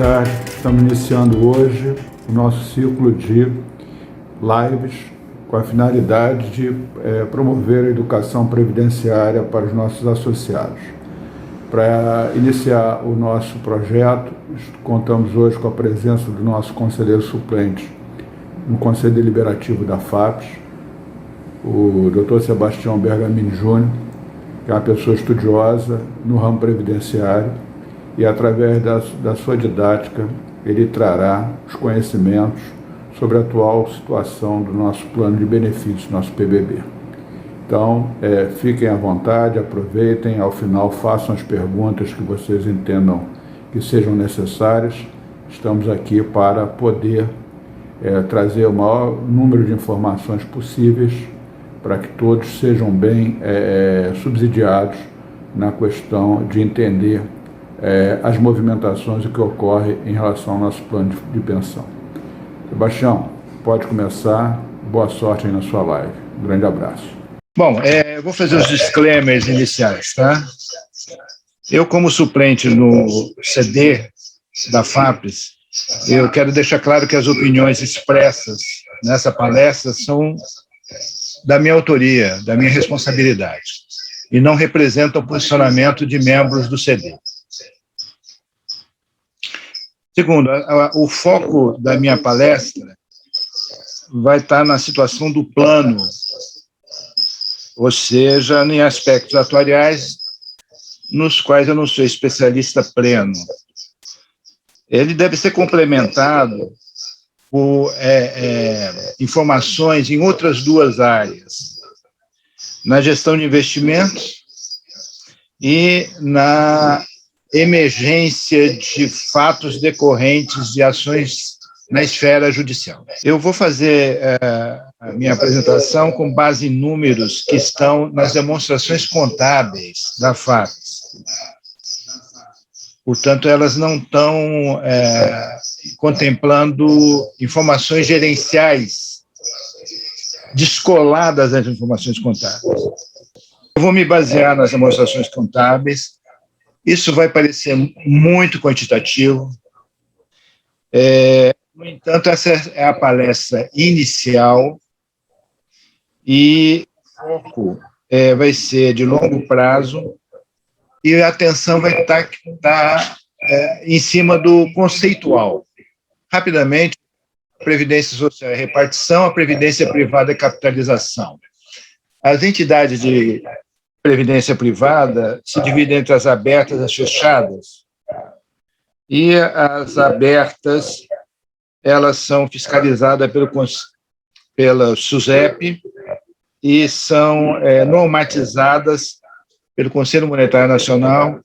tarde. Estamos iniciando hoje o nosso ciclo de lives com a finalidade de promover a educação previdenciária para os nossos associados. Para iniciar o nosso projeto, contamos hoje com a presença do nosso conselheiro suplente no Conselho Deliberativo da FAPES, o Dr. Sebastião Bergamini Júnior, que é uma pessoa estudiosa no ramo previdenciário, e através da sua didática ele trará os conhecimentos sobre a atual situação do nosso plano de benefícios, nosso PBB. Então, fiquem à vontade, aproveitem, ao final façam as perguntas que vocês entendam que sejam necessárias. Estamos aqui para poder trazer o maior número de informações possíveis para que todos sejam bem subsidiados na questão de entender as movimentações que ocorrem em relação ao nosso plano de pensão. Sebastião, pode começar. Boa sorte aí na sua live. Um grande abraço. Bom, vou fazer os disclaimers iniciais, tá? Eu, como suplente no CD da FAPES, eu quero deixar claro que as opiniões expressas nessa palestra são da minha autoria, da minha responsabilidade, e não representam o posicionamento de membros do CD. Segundo, o foco da minha palestra vai estar na situação do plano, ou seja, em aspectos atuariais nos quais eu não sou especialista pleno. Ele deve ser complementado por informações em outras duas áreas, na gestão de investimentos e na emergência de fatos decorrentes de ações na esfera judicial. Eu vou fazer a minha apresentação com base em números que estão nas demonstrações contábeis da FAPES. Portanto, elas não estão contemplando informações gerenciais descoladas das informações contábeis. Eu vou me basear nas demonstrações contábeis. Isso vai parecer muito quantitativo. No entanto, essa é a palestra inicial e o foco vai ser de longo prazo e a atenção vai estar em cima do conceitual. Rapidamente, a Previdência Social é repartição, a Previdência Privada é capitalização. As entidades de Previdência Privada se dividem entre as abertas e as fechadas. E as abertas, elas são fiscalizadas pela SUSEP e são normatizadas pelo Conselho Monetário Nacional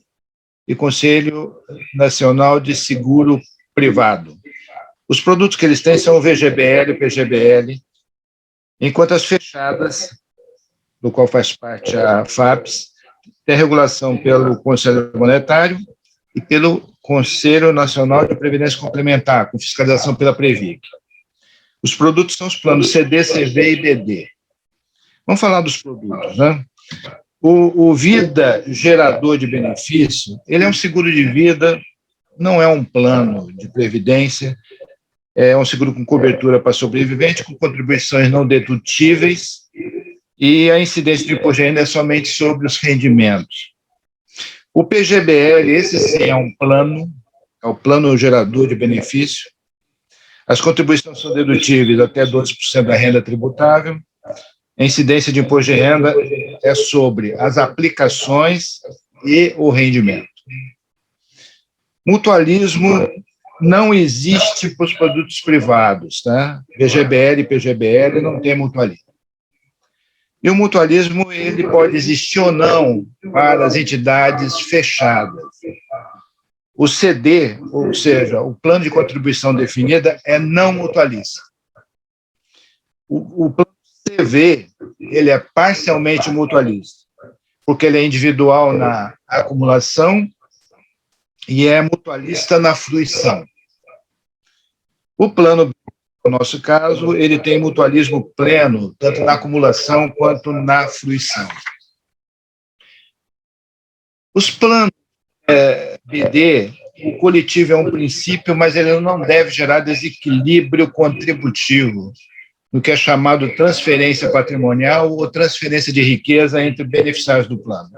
e Conselho Nacional de Seguro Privado. Os produtos que eles têm são o VGBL e o PGBL, enquanto as fechadas, do qual faz parte a FAPES, tem regulação pelo Conselho Monetário e pelo Conselho Nacional de Previdência Complementar, com fiscalização pela Previc. Os produtos são os planos CD, CV e BD. Vamos falar dos produtos, né? O Vida Gerador de Benefício, ele é um seguro de vida, não é um plano de previdência, é um seguro com cobertura para sobrevivente, com contribuições não dedutíveis, e a incidência de imposto de renda é somente sobre os rendimentos. O PGBL, esse sim é um plano, é o plano gerador de benefício. As contribuições são dedutíveis até 12% da renda tributável. A incidência de imposto de renda é sobre as aplicações e o rendimento. Mutualismo não existe para os produtos privados, tá? VGBL e PGBL não tem mutualismo. E o mutualismo ele pode existir ou não para as entidades fechadas. O CD, ou seja, o plano de contribuição definida, é não mutualista. O plano CV, ele é parcialmente mutualista, porque ele é individual na acumulação e é mutualista na fruição. O plano, no nosso caso, ele tem mutualismo pleno, tanto na acumulação quanto na fruição. Os planos BD, o coletivo é um princípio, mas ele não deve gerar desequilíbrio contributivo, no que é chamado transferência patrimonial ou transferência de riqueza entre beneficiários do plano.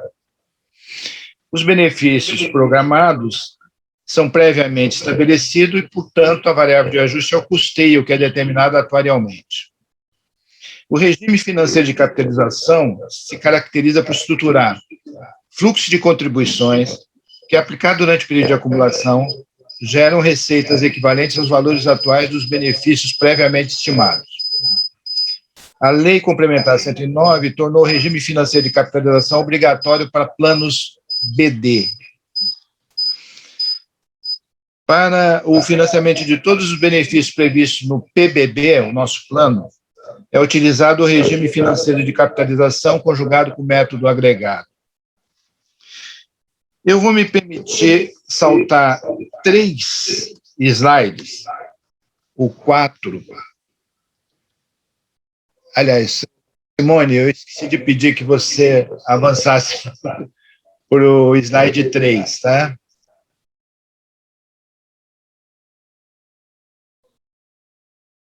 Os benefícios programados são previamente estabelecidos e, portanto, a variável de ajuste é o custeio, que é determinado atuarialmente. O regime financeiro de capitalização se caracteriza por estruturar fluxo de contribuições que, aplicado durante o período de acumulação, geram receitas equivalentes aos valores atuais dos benefícios previamente estimados. A Lei Complementar 109 tornou o regime financeiro de capitalização obrigatório para planos BD. Para o financiamento de todos os benefícios previstos no PBB, o nosso plano, é utilizado o regime financeiro de capitalização conjugado com o método agregado. Eu vou me permitir saltar 3 slides, o 4. Aliás, Simone, eu esqueci de pedir que você avançasse para o slide 3, tá?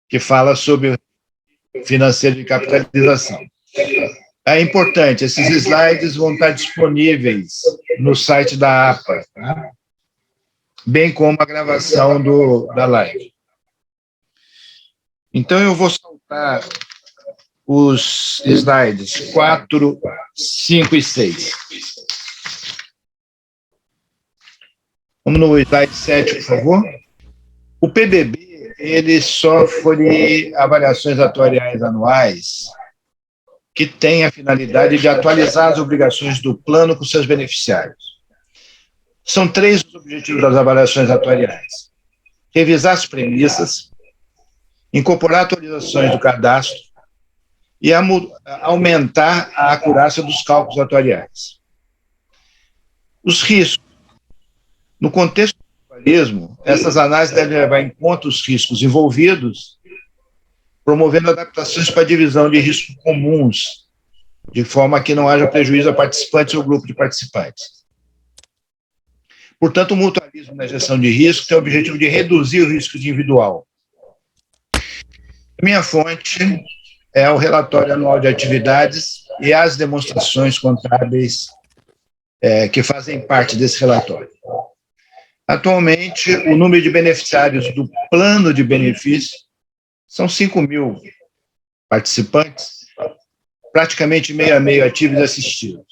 Que fala sobre o financeiro de capitalização. É importante, esses slides vão estar disponíveis no site da APA, tá? Bem como a gravação da live. Então, eu vou saltar os slides 4, 5 e 6. Vamos no slide 7, por favor. O PBB, ele sofre avaliações atuariais anuais que têm a finalidade de atualizar as obrigações do plano com seus beneficiários. São 3 os objetivos das avaliações atuariais: revisar as premissas, incorporar atualizações do cadastro e aumentar a acurácia dos cálculos atuariais. Os riscos. No contexto do atuarismo, essas análises devem levar em conta os riscos envolvidos, promovendo adaptações para a divisão de riscos comuns, de forma que não haja prejuízo a participantes ou grupo de participantes. Portanto, o mutualismo na gestão de risco tem o objetivo de reduzir o risco individual. Minha fonte é o relatório anual de atividades e as demonstrações contábeis que fazem parte desse relatório. Atualmente, o número de beneficiários do plano de benefício são 5.000 participantes, praticamente meio a meio ativos e assistidos,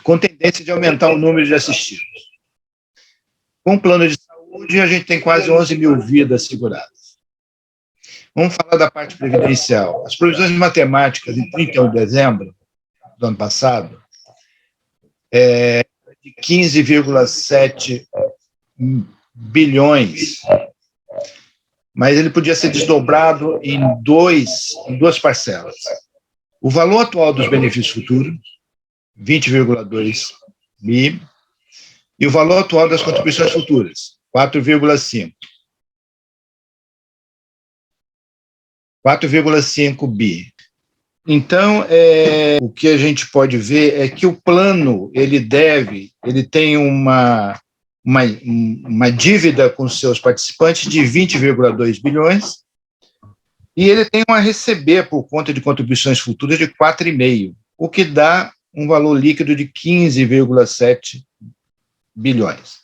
com tendência de aumentar o número de assistidos. Com o plano de saúde, a gente tem quase 11.000 vidas seguradas. Vamos falar da parte previdencial. As provisões matemáticas, em 31 de dezembro do ano passado, de 15,7 bilhões, mas ele podia ser desdobrado em duas parcelas. O valor atual dos benefícios futuros, 20,2 bi, e o valor atual das contribuições futuras, 4,5. 4,5 bi. Então, o que a gente pode ver é que o plano, ele tem uma dívida com seus participantes de 20,2 bilhões e ele tem a receber por conta de contribuições futuras de 4,5, o que dá um valor líquido de 15,7 bilhões.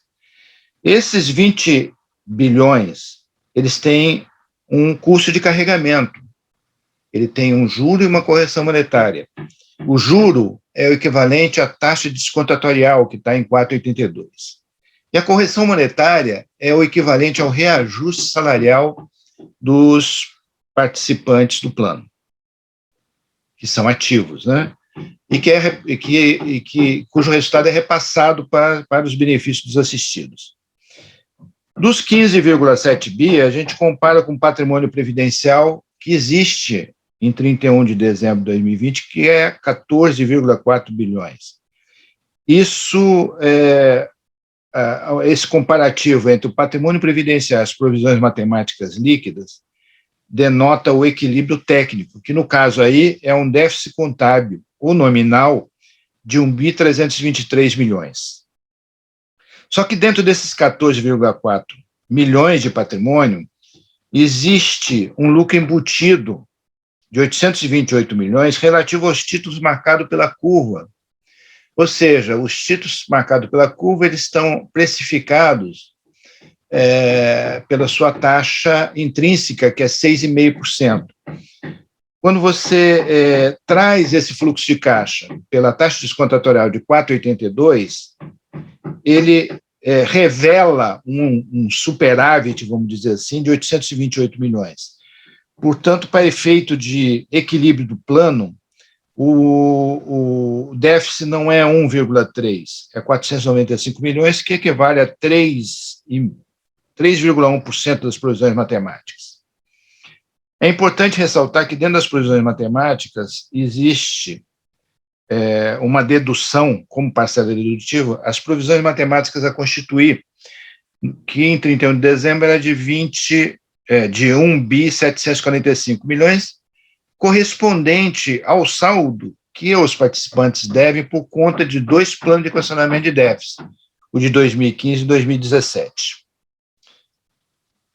Esses 20 bilhões, eles têm um custo de carregamento. Ele tem um juro e uma correção monetária. O juro é o equivalente à taxa de desconto atuarial, que está em 4,82. E a correção monetária é o equivalente ao reajuste salarial dos participantes do plano, que são ativos, né? Cujo resultado é repassado para os benefícios dos assistidos. Dos 15,7 bi, a gente compara com o patrimônio previdencial que existe em 31 de dezembro de 2020, que é 14,4 bilhões. Esse comparativo entre o patrimônio previdencial e as provisões matemáticas líquidas denota o equilíbrio técnico, que no caso aí é um déficit contábil, ou nominal, de 1.323 milhões. Só que dentro desses 14,4 milhões de patrimônio, existe um lucro embutido de 828 milhões relativo aos títulos marcados pela curva. Ou seja, os títulos marcados pela curva eles estão precificados pela sua taxa intrínseca, que é 6,5%. Quando você traz esse fluxo de caixa pela taxa descontatorial de 4,82, ele revela um superávit, vamos dizer assim, de 828 milhões. Portanto, para efeito de equilíbrio do plano, o déficit não é 1,3, é 495 milhões, que equivale a 3,1% das provisões matemáticas. É importante ressaltar que dentro das provisões matemáticas existe uma dedução como parcela dedutiva, as provisões matemáticas a constituir, que em 31 de dezembro era de 1.745 milhões, correspondente ao saldo que os participantes devem por conta de 2 planos de equacionamento de déficit, o de 2015 e 2017.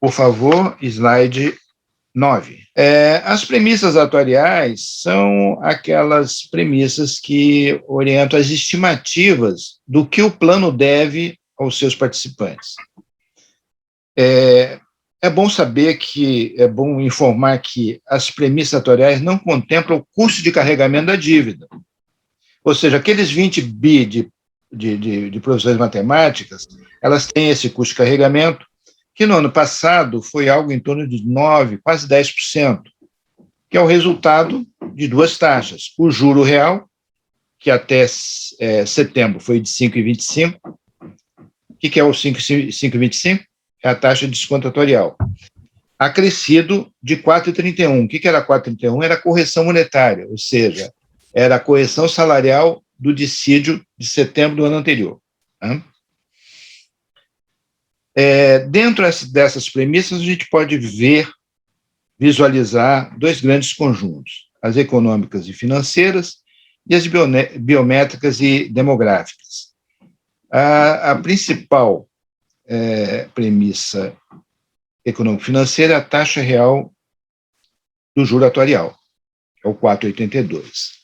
Por favor, slide 9. As premissas atuariais são aquelas premissas que orientam as estimativas do que o plano deve aos seus participantes. É bom saber é bom informar que as premissas atuariais não contemplam o custo de carregamento da dívida. Ou seja, aqueles 20 bi de provisões matemáticas, elas têm esse custo de carregamento, que no ano passado foi algo em torno de 9%, quase 10%, que é o resultado de 2 taxas. O juro real, que até setembro foi de 5,25%. O que é o 5,25%? É a taxa descontatorial. Acrescido de 4,31%. O que era 4,31%? Era a correção monetária, ou seja, era a correção salarial do dissídio de setembro do ano anterior. Dentro dessas premissas, a gente pode visualizar 2 grandes conjuntos, as econômicas e financeiras e as biométricas e demográficas. A principal premissa econômico-financeira é a taxa real do juro atuarial, que é o 4,82.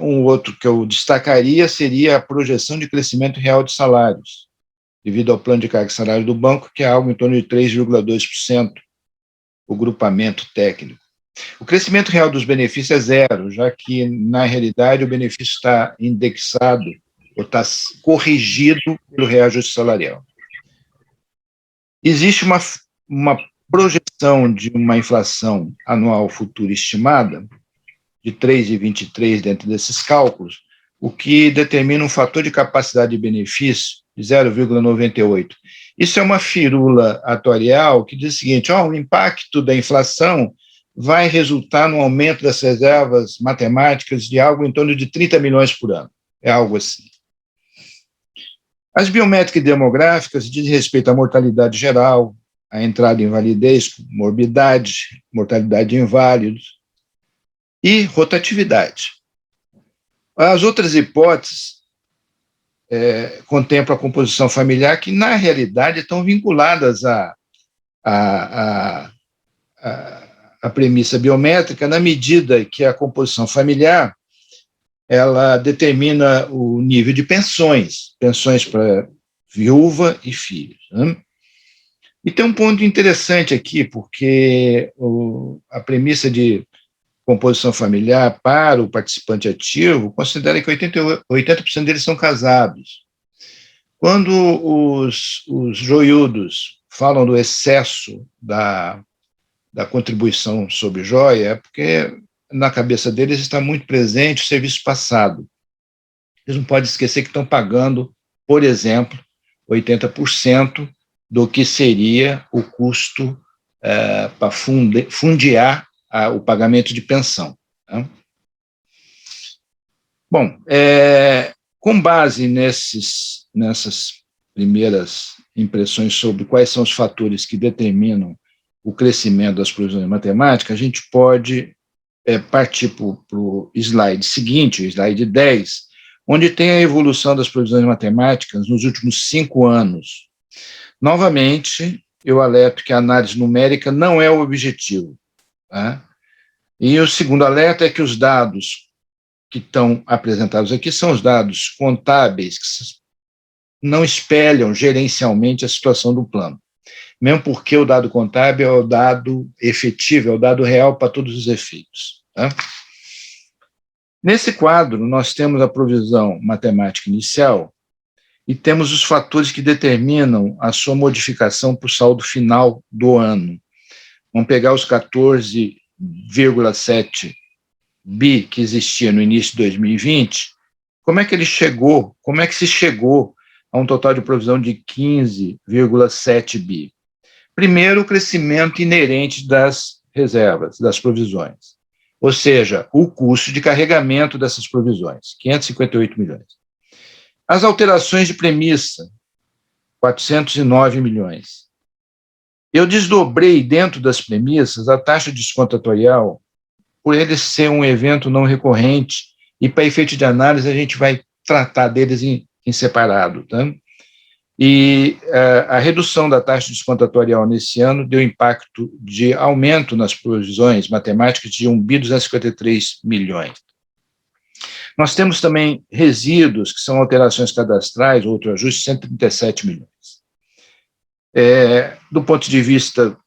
Um outro que eu destacaria seria a projeção de crescimento real de salários, devido ao plano de carga e salário do banco, que é algo em torno de 3,2%, o grupamento técnico. O crescimento real dos benefícios é zero, já que, na realidade, o benefício está indexado ou está corrigido pelo reajuste salarial. Existe uma projeção de uma inflação anual futura estimada de 3,23 dentro desses cálculos, o que determina um fator de capacidade de benefício de 0,98. Isso é uma firula atuarial que diz o seguinte: o impacto da inflação vai resultar no aumento das reservas matemáticas de algo em torno de 30 milhões por ano. É algo assim. As biométricas e demográficas dizem respeito à mortalidade geral, à entrada em invalidez, morbidade, mortalidade de inválidos e rotatividade. As outras hipóteses contemplam a composição familiar, que, na realidade, estão vinculadas à premissa biométrica, na medida que a composição familiar ela determina o nível de pensões para viúva e filhos. E tem um ponto interessante aqui, porque a premissa de composição familiar para o participante ativo considera que 80% deles são casados. Quando os joiudos falam do excesso da contribuição sobre joia, é porque na cabeça deles está muito presente o serviço passado. Eles não podem esquecer que estão pagando, por exemplo, 80% do que seria o custo para fundear o pagamento de pensão. Tá? Bom, com base nessas primeiras impressões sobre quais são os fatores que determinam o crescimento das provisões matemáticas, a gente pode partir para o slide seguinte, o slide 10, onde tem a evolução das provisões matemáticas nos últimos 5 anos. Novamente, eu alerto que a análise numérica não é o objetivo. Tá? E o segundo alerta é que os dados que estão apresentados aqui são os dados contábeis, que não espelham gerencialmente a situação do plano. Mesmo porque o dado contábil é o dado efetivo, é o dado real para todos os efeitos. Tá? Nesse quadro, nós temos a provisão matemática inicial e temos os fatores que determinam a sua modificação para o saldo final do ano. Vamos pegar os 14,7 bi que existia no início de 2020, como é que se chegou a um total de provisão de 15,7 bi? Primeiro, o crescimento inerente das reservas, das provisões, ou seja, o custo de carregamento dessas provisões, 558 milhões. As alterações de premissa, 409 milhões. Eu desdobrei dentro das premissas a taxa descontatorial, por ele ser um evento não recorrente, e para efeito de análise a gente vai tratar deles em separado. Tá? E a redução da taxa descontatorial nesse ano deu impacto de aumento nas provisões matemáticas de 1.253 milhões. Nós temos também resíduos, que são alterações cadastrais, outro ajuste, 137 milhões. Do ponto de vista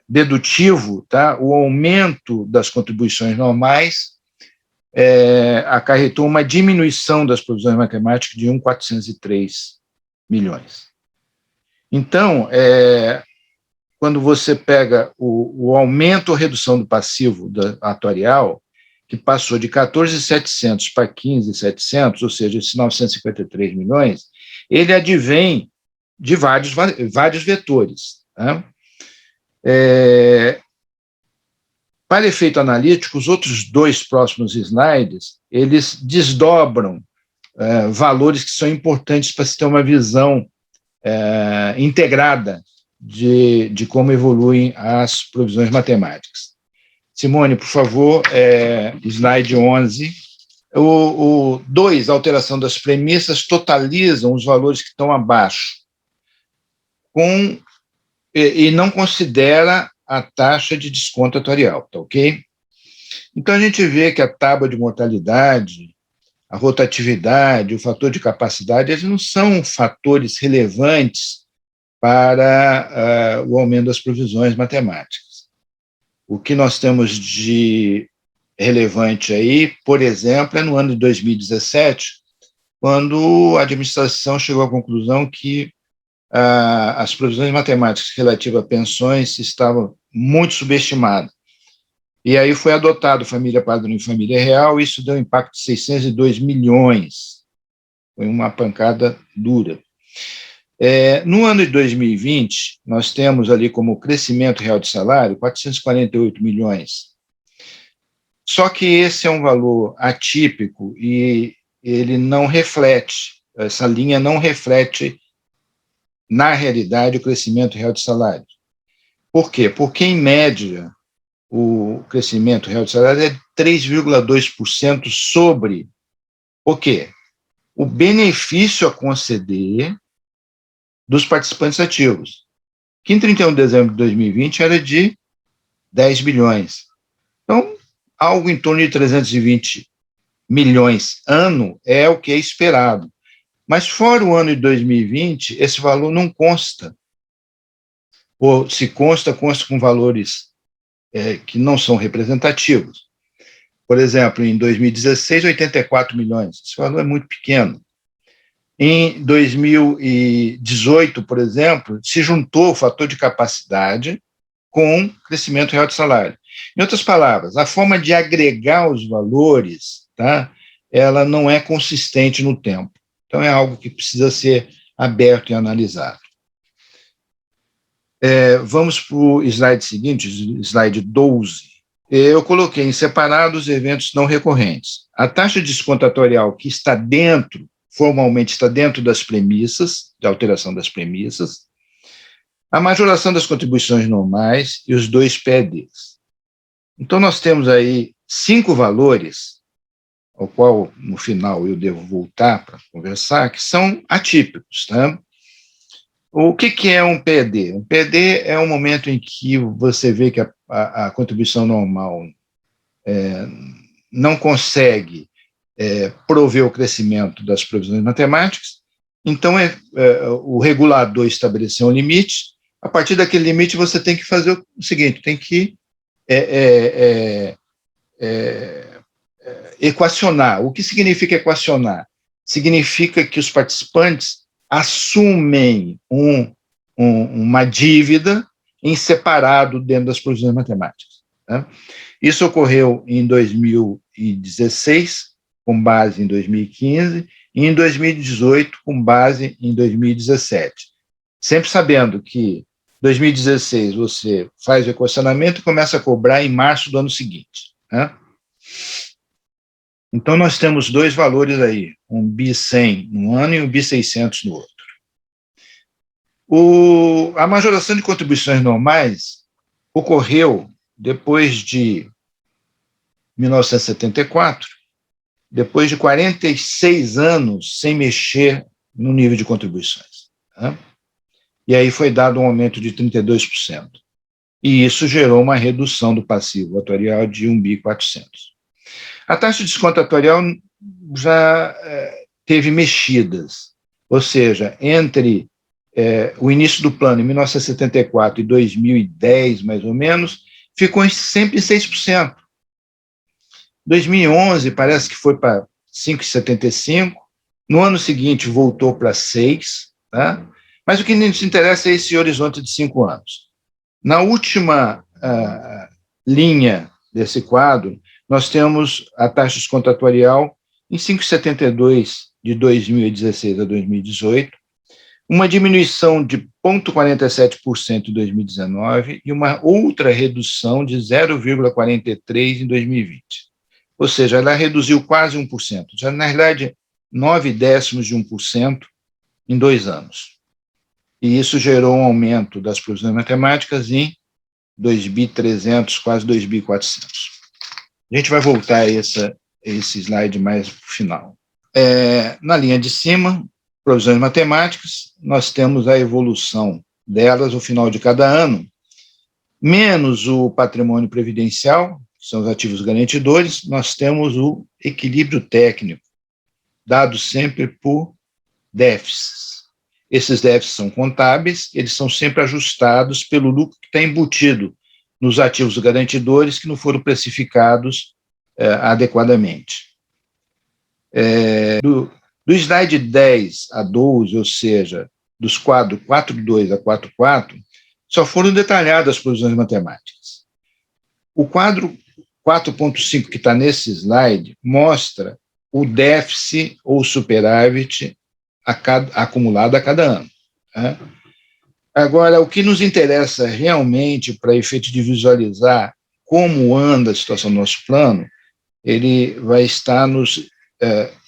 dedutivo, tá, o aumento das contribuições normais acarretou uma diminuição das provisões matemáticas de 1.403 milhões. Então, quando você pega o aumento ou redução do passivo atuarial, que passou de 14.700 para 15.700, ou seja, esses 953 milhões, ele advém de vários vetores. Tá? Para efeito analítico, os outros 2 próximos slides, eles desdobram valores que são importantes para se ter uma visão integrada de como evoluem as provisões matemáticas. Simone, por favor, slide 11. O 2, alteração das premissas, totalizam os valores que estão abaixo, e não considera a taxa de desconto atuarial, tá ok? Então, a gente vê que a tábua de mortalidade, a rotatividade, o fator de capacidade, eles não são fatores relevantes para o aumento das provisões matemáticas. O que nós temos de relevante aí, por exemplo, é no ano de 2017, quando a administração chegou à conclusão que as provisões matemáticas relativas a pensões estavam muito subestimadas. E aí foi adotado família padrão e família real, e isso deu um impacto de 602 milhões. Foi uma pancada dura. No ano de 2020, nós temos ali como crescimento real de salário 448 milhões. Só que esse é um valor atípico e ele não reflete, essa linha não reflete, na realidade, o crescimento real de salário. Por quê? Porque, em média, o crescimento real de salário é de 3,2% sobre o quê? O benefício a conceder dos participantes ativos, que em 31 de dezembro de 2020 era de 10 bilhões. Então, algo em torno de 320 milhões ano é o que é esperado. Mas fora o ano de 2020, esse valor não consta. Ou se consta com valores que não são representativos. Por exemplo, em 2016, 84 milhões. Esse valor é muito pequeno. Em 2018, por exemplo, se juntou o fator de capacidade com crescimento real de salário. Em outras palavras, a forma de agregar os valores, tá, ela não é consistente no tempo. Então, é algo que precisa ser aberto e analisado. Vamos para o slide seguinte, slide 12. Eu coloquei em separado os eventos não recorrentes. A taxa descontatorial que está dentro, formalmente está dentro das premissas, de alteração das premissas, a majoração das contribuições normais e os 2 PEDs. Então, nós temos aí 5 valores, ao qual, no final, eu devo voltar para conversar, que são atípicos. Tá? O que é um PED? Um PED é um momento em que você vê que a contribuição normal não consegue prover o crescimento das provisões matemáticas, então o regulador estabeleceu um limite. A partir daquele limite, você tem que fazer o seguinte, tem que equacionar. O que significa equacionar? Significa que os participantes assumem uma dívida em separado dentro das provisões matemáticas. Né? Isso ocorreu em 2016, com base em 2015, e em 2018, com base em 2017. Sempre sabendo que em 2016 você faz o equacionamento e começa a cobrar em março do ano seguinte. Né? Então, nós temos dois valores aí, um BI100 num ano e um BI600 no outro. A majoração de contribuições normais ocorreu depois de 1974, depois de 46 anos sem mexer no nível de contribuições. Né? E aí foi dado um aumento de 32%. E isso gerou uma redução do passivo atuarial de 1.400. A taxa de desconto atuarial já teve mexidas, ou seja, entre o início do plano, em 1974 e 2010, mais ou menos, ficou sempre em 6%. 2011 parece que foi para 5,75%, no ano seguinte voltou para 6%, tá? Mas o que nos interessa é esse horizonte de 5 anos. Na última linha desse quadro, nós temos a taxa de desconto atuarial em 5,72% de 2016 a 2018, uma diminuição de 0,47% em 2019 e uma outra redução de 0,43% em 2020. Ou seja, ela reduziu quase 1%, já na realidade 0,9 em 2 anos. E isso gerou um aumento das provisões matemáticas em 2.300, quase 2.400. A gente vai voltar a esse slide mais para o final. Na linha de cima, provisões matemáticas, nós temos a evolução delas no final de cada ano, menos o patrimônio previdencial, que são os ativos garantidores, nós temos o equilíbrio técnico, dado sempre por déficits. Esses déficits são contábeis, eles são sempre ajustados pelo lucro que está embutido nos ativos garantidores que não foram precificados adequadamente. Do slide 10 a 12, ou seja, dos quadros 4.2 a 4.4, só foram detalhadas as provisões matemáticas. O quadro 4.5 que está nesse slide mostra o déficit ou superávit acumulado a cada ano. Né? Agora, o que nos interessa realmente para efeito de visualizar como anda a situação do nosso plano, ele vai estar nos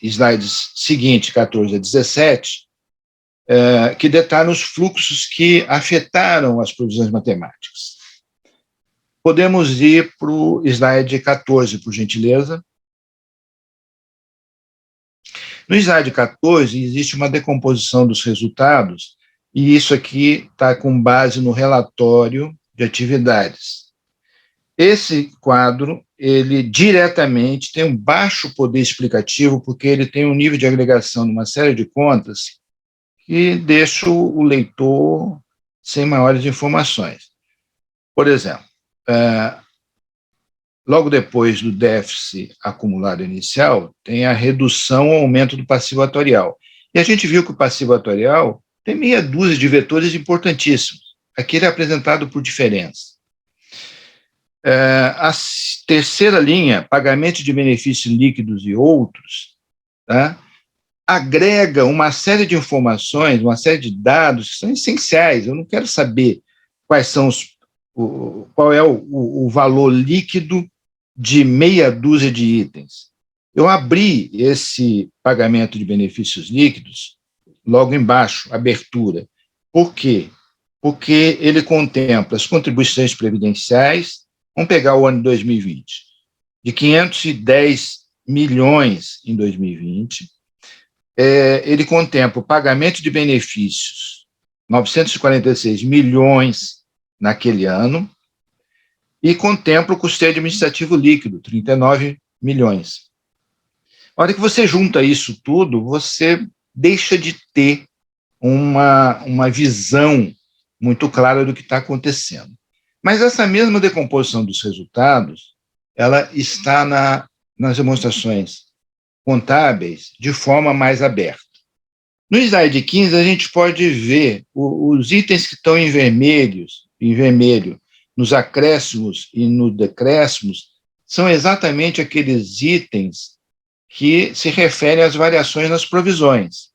slides seguintes, 14 a 17, que detalham os fluxos que afetaram as provisões matemáticas. Podemos ir para o slide 14, por gentileza. No slide 14, existe uma decomposição dos resultados, e isso aqui está com base no relatório de atividades. Esse quadro, ele diretamente tem um baixo poder explicativo, porque ele tem um nível de agregação de uma série de contas que deixa o leitor sem maiores informações. Por exemplo, logo depois do déficit acumulado inicial, tem a redução ou aumento do passivo atuarial. E a gente viu que o passivo atuarial tem meia dúzia de vetores importantíssimos. Aqui ele é apresentado por diferença. A terceira linha, pagamento de benefícios líquidos e outros, tá? Agrega uma série de informações, uma série de dados que são essenciais. Eu não quero saber qual é o valor líquido de meia dúzia de itens. Eu abri esse pagamento de benefícios líquidos logo embaixo, abertura. Por quê? Porque ele contempla as contribuições previdenciais. Vamos pegar o ano de 2020, de 510 milhões em 2020. Ele contempla o pagamento de benefícios, 946 milhões naquele ano, e contempla o custeio administrativo líquido, 39 milhões. A hora que você junta isso tudo, você deixa de ter uma visão muito clara do que está acontecendo. Mas essa mesma decomposição dos resultados, ela está nas demonstrações contábeis de forma mais aberta. No slide 15, a gente pode ver os itens que estão em vermelho, nos acréscimos e nos decréscimos, são exatamente aqueles itens que se referem às variações nas provisões.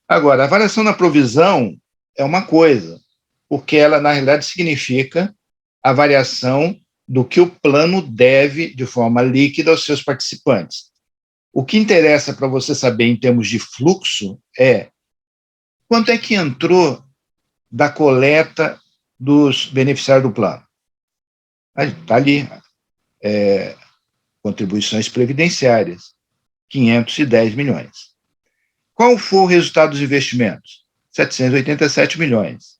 Agora, a variação na provisão é uma coisa, porque ela, na realidade, significa a variação do que o plano deve de forma líquida aos seus participantes. O que interessa para você saber em termos de fluxo é quanto é que entrou da coleta dos beneficiários do plano. Está ali, contribuições previdenciárias, 510 milhões. Qual foi o resultado dos investimentos? 787 milhões.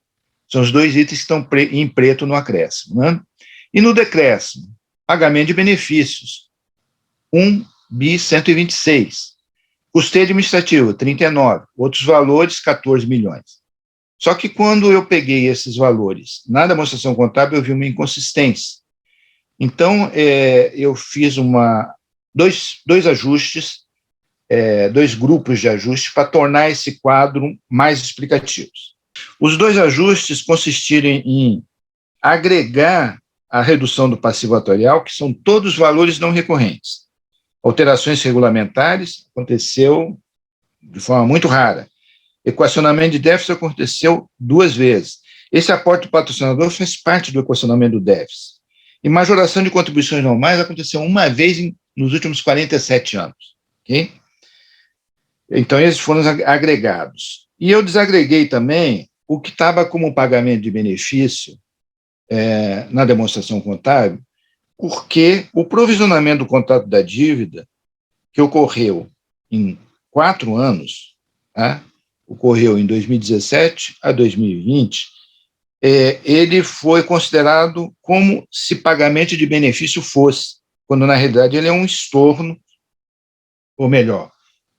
São os dois itens que estão em preto no acréscimo. Né? E no decréscimo, pagamento de benefícios, 1.126. Custeio administrativo, 39. Outros valores, 14 milhões. Só que quando eu peguei esses valores na demonstração contábil, eu vi uma inconsistência. Então, eu fiz dois ajustes, dois grupos de ajustes para tornar esse quadro mais explicativos. Os dois ajustes consistiram em agregar a redução do passivo atuarial, que são todos os valores não recorrentes. Alterações regulamentares aconteceu de forma muito rara. Equacionamento de déficit aconteceu 2 vezes. Esse aporte do patrocinador faz parte do equacionamento do déficit. E majoração de contribuições normais aconteceu uma vez nos últimos 47 anos. Okay? Então, esses foram agregados. E eu desagreguei também o que estava como pagamento de benefício na demonstração contábil, porque o provisionamento do contrato da dívida, que ocorreu em 4 anos, tá? Ocorreu em 2017 a 2020, ele foi considerado como se pagamento de benefício fosse, quando na realidade ele é um estorno, ou melhor,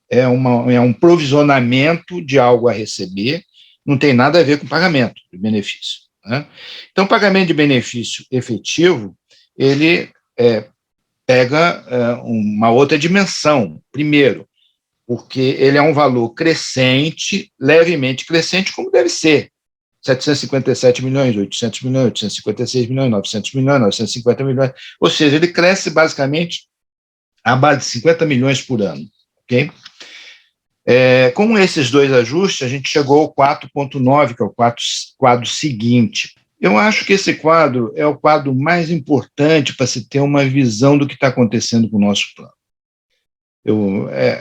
é um provisionamento de algo a receber, não tem nada a ver com pagamento de benefício. Né? Então, pagamento de benefício efetivo, ele pega uma outra dimensão. Primeiro, porque ele é um valor crescente, levemente crescente, como deve ser. 757 milhões, 800 milhões, 856 milhões, 900 milhões, 950 milhões. Ou seja, ele cresce basicamente a base de 50 milhões por ano. Ok? Com esses dois ajustes, a gente chegou ao 4.9, que é o quadro seguinte. Eu acho que esse quadro é o quadro mais importante para se ter uma visão do que está acontecendo com o nosso plano.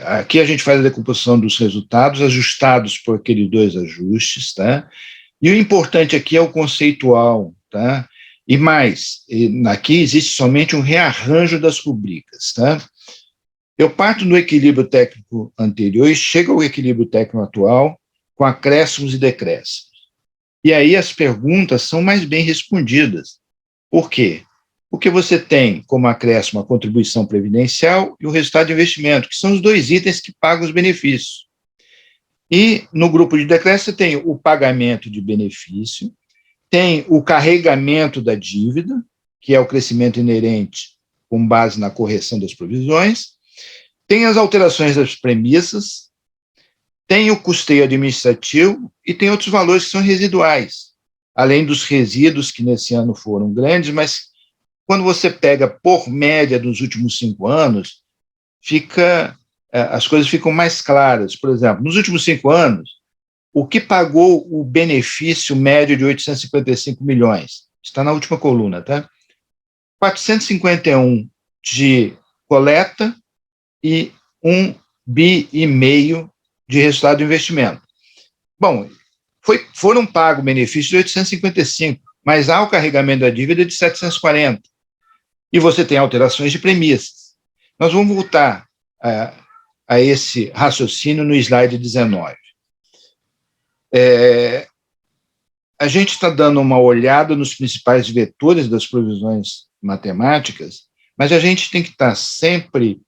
Aqui a gente faz a decomposição dos resultados ajustados por aqueles dois ajustes, tá? E o importante aqui é o conceitual, tá? E mais, aqui existe somente um rearranjo das rubricas, tá? Eu parto do equilíbrio técnico anterior e chego ao equilíbrio técnico atual com acréscimos e decréscimos. E aí as perguntas são mais bem respondidas. Por quê? Porque você tem como acréscimo a contribuição previdencial e o resultado de investimento, que são os dois itens que pagam os benefícios. E no grupo de decréscimo você tem o pagamento de benefício, tem o carregamento da dívida, que é o crescimento inerente com base na correção das provisões, tem as alterações das premissas, tem o custeio administrativo e tem outros valores que são residuais, além dos resíduos que nesse ano foram grandes, mas quando você pega por média dos últimos 5 anos, as coisas ficam mais claras. Por exemplo, nos últimos 5 anos, o que pagou o benefício médio de 855 milhões? Está na última coluna, tá? 451 de coleta e 1,5 bi de resultado do investimento. Bom, foram pagos benefícios de 855, mas há o carregamento da dívida de 740. E você tem alterações de premissas. Nós vamos voltar a esse raciocínio no slide 19. A gente está dando uma olhada nos principais vetores das provisões matemáticas, mas a gente tem que estar sempre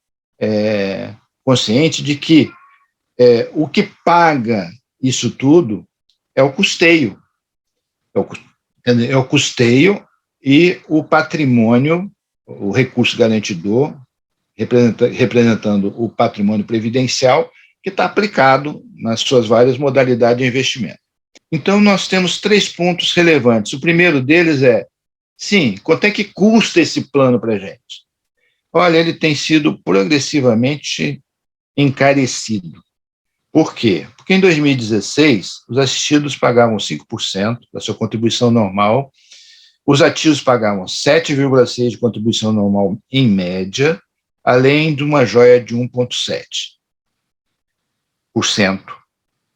consciente de que o que paga isso tudo é o custeio. É o custeio e o patrimônio, o recurso garantidor, representando o patrimônio previdencial, que está aplicado nas suas várias modalidades de investimento. Então, nós temos 3 pontos relevantes. O primeiro deles é, sim, quanto é que custa esse plano para a gente? Olha, ele tem sido progressivamente encarecido. Por quê? Porque em 2016, os assistidos pagavam 5% da sua contribuição normal, os ativos pagavam 7,6% de contribuição normal em média, além de uma joia de 1,7%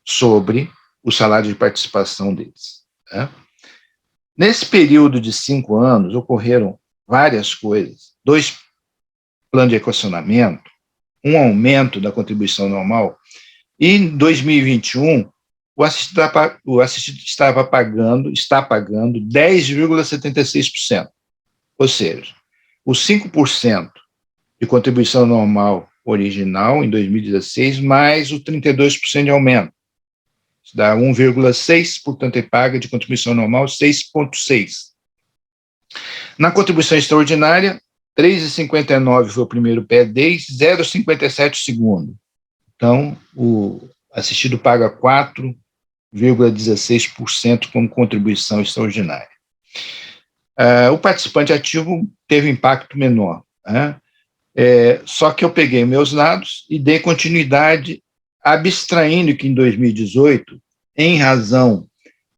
sobre o salário de participação deles. Né? Nesse período de 5 anos, ocorreram várias coisas. 2 planos de equacionamento, um aumento da contribuição normal, e em 2021, o assistido está pagando 10,76%. Ou seja, os 5% de contribuição normal original em 2016, mais o 32% de aumento. Isso dá 1,6%, portanto, ele paga de contribuição normal 6,6%. Na contribuição extraordinária, 3,59 foi o primeiro PED, 0,57 o segundo. Então, o assistido paga 4,16% como contribuição extraordinária. O participante ativo teve impacto menor. Né? Só que eu peguei meus dados e dei continuidade, abstraindo que em 2018, em razão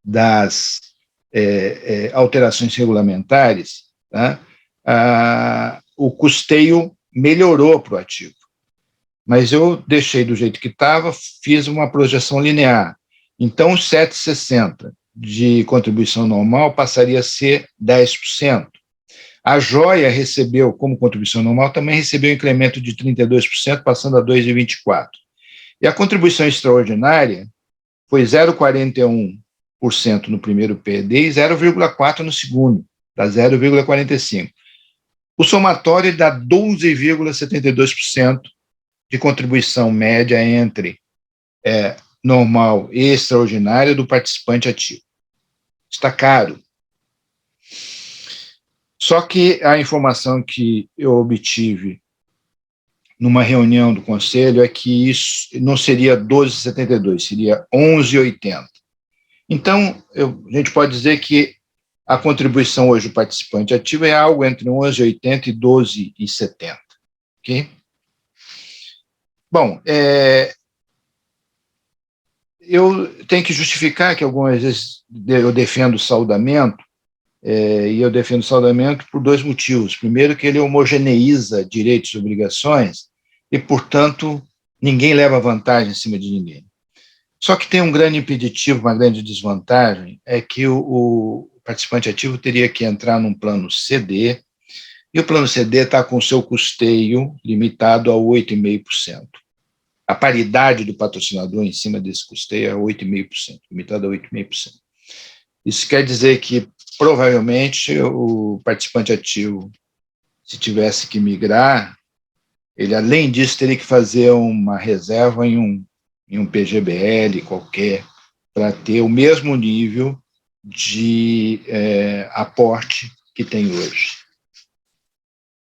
das alterações regulamentares, tá? O custeio melhorou para o ativo. Mas eu deixei do jeito que estava, fiz uma projeção linear. Então, os 7,60 de contribuição normal passaria a ser 10%. A joia recebeu, como contribuição normal, também recebeu um incremento de 32%, passando a 2,24%. E a contribuição extraordinária foi 0,41% no primeiro PED e 0,4% no segundo, dá 0,45%. O somatório dá 12,72% de contribuição média entre normal e extraordinária do participante ativo. Está caro. Só que a informação que eu obtive numa reunião do conselho é que isso não seria 12,72, seria 11,80. Então, a gente pode dizer que a contribuição hoje do participante ativo é algo entre 11,80 e 12,70. Ok? Bom, eu tenho que justificar que algumas vezes eu defendo o saldamento, e eu defendo o saldamento por 2 motivos. Primeiro, que ele homogeneiza direitos e obrigações e, portanto, ninguém leva vantagem em cima de ninguém. Só que tem um grande impeditivo, uma grande desvantagem, é que o participante ativo teria que entrar num plano CD, e o plano CD está com o seu custeio limitado a 8,5%. A paridade do patrocinador em cima desse custeio é 8,5%, limitado a 8,5%. Isso quer dizer que, provavelmente, o participante ativo, se tivesse que migrar, ele, além disso, teria que fazer uma reserva em um PGBL qualquer, para ter o mesmo nível de aporte que tem hoje.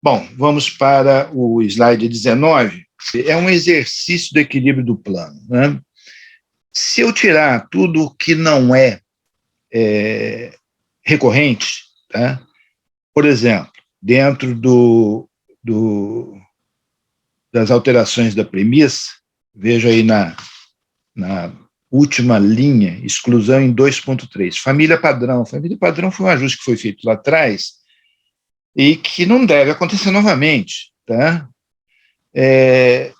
Bom, vamos para o slide 19. É um exercício do equilíbrio do plano. Né? Se eu tirar tudo o que não é recorrente, tá? Por exemplo, dentro das alterações da premissa, veja aí na última linha, exclusão em 2.3, família padrão. Família padrão foi um ajuste que foi feito lá atrás e que não deve acontecer novamente. Tá? E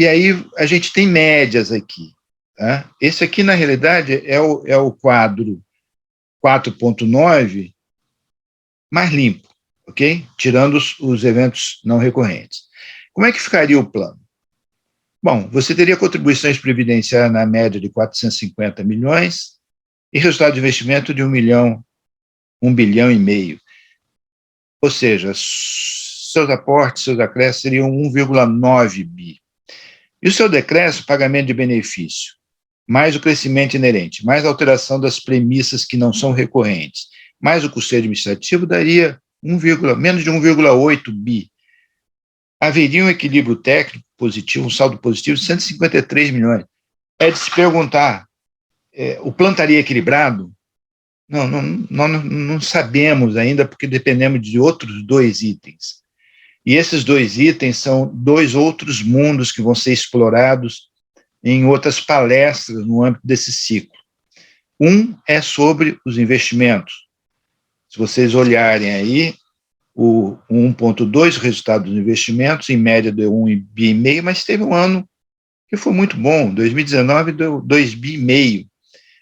aí a gente tem médias aqui. Tá? Esse aqui, na realidade, é o quadro 4.9 mais limpo, ok? Tirando os eventos não recorrentes. Como é que ficaria o plano? Bom, você teria contribuições previdenciárias na média de 450 milhões e resultado de investimento de 1 bilhão e meio. Ou seja, seus aportes, seus acréscimos seriam 1,9 bi. E o seu decréscimo, pagamento de benefício, mais o crescimento inerente, mais a alteração das premissas que não são recorrentes, mais o custeio administrativo, daria menos de 1,8 bi. Haveria um equilíbrio técnico positivo, um saldo positivo de 153 milhões. É de se perguntar, o plano estaria equilibrado? Não sabemos ainda, porque dependemos de outros 2 itens. E esses 2 itens são 2 outros mundos que vão ser explorados em outras palestras no âmbito desse ciclo. Um é sobre os investimentos. Se vocês olharem aí, o 1,2, o resultado dos investimentos, em média deu 1,5 bi, mas teve um ano que foi muito bom, 2019 deu 2,5 bi.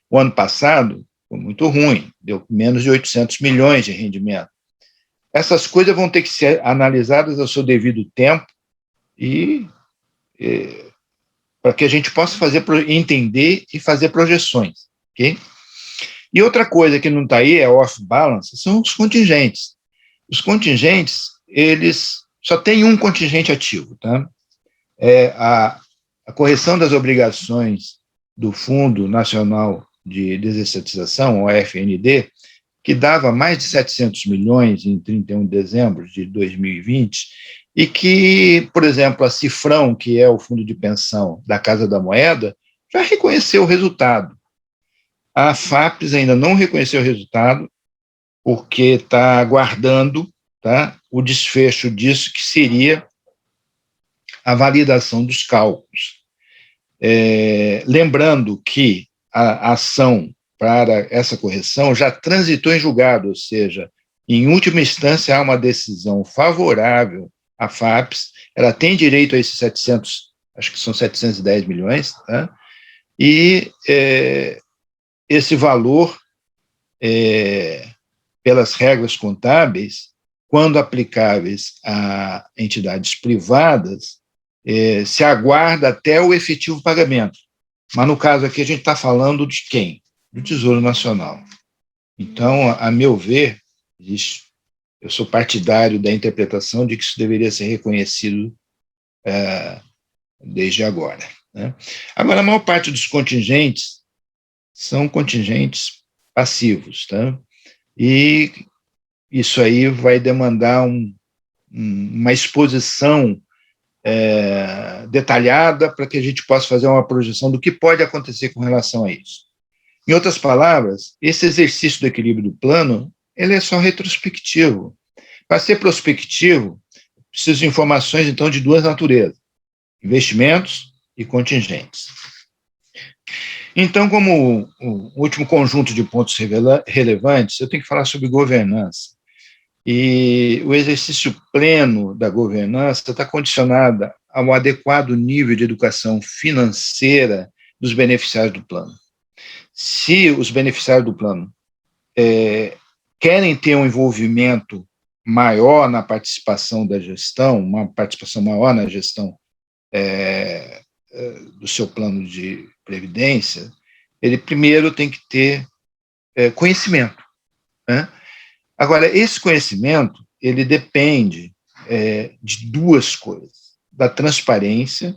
O ano passado foi muito ruim, deu menos de 800 milhões de rendimento. Essas coisas vão ter que ser analisadas ao seu devido tempo e para que a gente possa entender e fazer projeções, ok? E outra coisa que não está aí, é off-balance, são os contingentes. Os contingentes, eles só tem um contingente ativo, tá? É a correção das obrigações do Fundo Nacional de Desestatização, o FND, que dava mais de 700 milhões em 31 de dezembro de 2020, e que, por exemplo, a Cifrão, que é o fundo de pensão da Casa da Moeda, já reconheceu o resultado. A FAPES ainda não reconheceu o resultado, porque está aguardando, tá, o desfecho disso, que seria a validação dos cálculos. Lembrando que a ação para essa correção já transitou em julgado, ou seja, em última instância há uma decisão favorável à FAPES, ela tem direito a esses 700, acho que são 710 milhões, tá? E esse valor, pelas regras contábeis, quando aplicáveis a entidades privadas, se aguarda até o efetivo pagamento. Mas, no caso aqui, a gente está falando de quem? Do Tesouro Nacional. Então, a meu ver, eu sou partidário da interpretação de que isso deveria ser reconhecido desde agora, né? Agora, a maior parte dos contingentes são contingentes passivos, tá? E isso aí vai demandar uma exposição detalhada para que a gente possa fazer uma projeção do que pode acontecer com relação a isso. Em outras palavras, esse exercício do equilíbrio do plano, ele é só retrospectivo. Para ser prospectivo, preciso de informações, então, de 2 naturezas: investimentos e contingentes. Então, como o último conjunto de pontos relevantes, eu tenho que falar sobre governança. E o exercício pleno da governança está condicionado ao adequado nível de educação financeira dos beneficiários do plano. Se os beneficiários do plano querem ter um envolvimento maior na participação da gestão, uma participação maior na gestão do seu plano de previdência, ele primeiro tem que ter conhecimento, né? Agora, esse conhecimento, ele depende de 2 coisas: da transparência,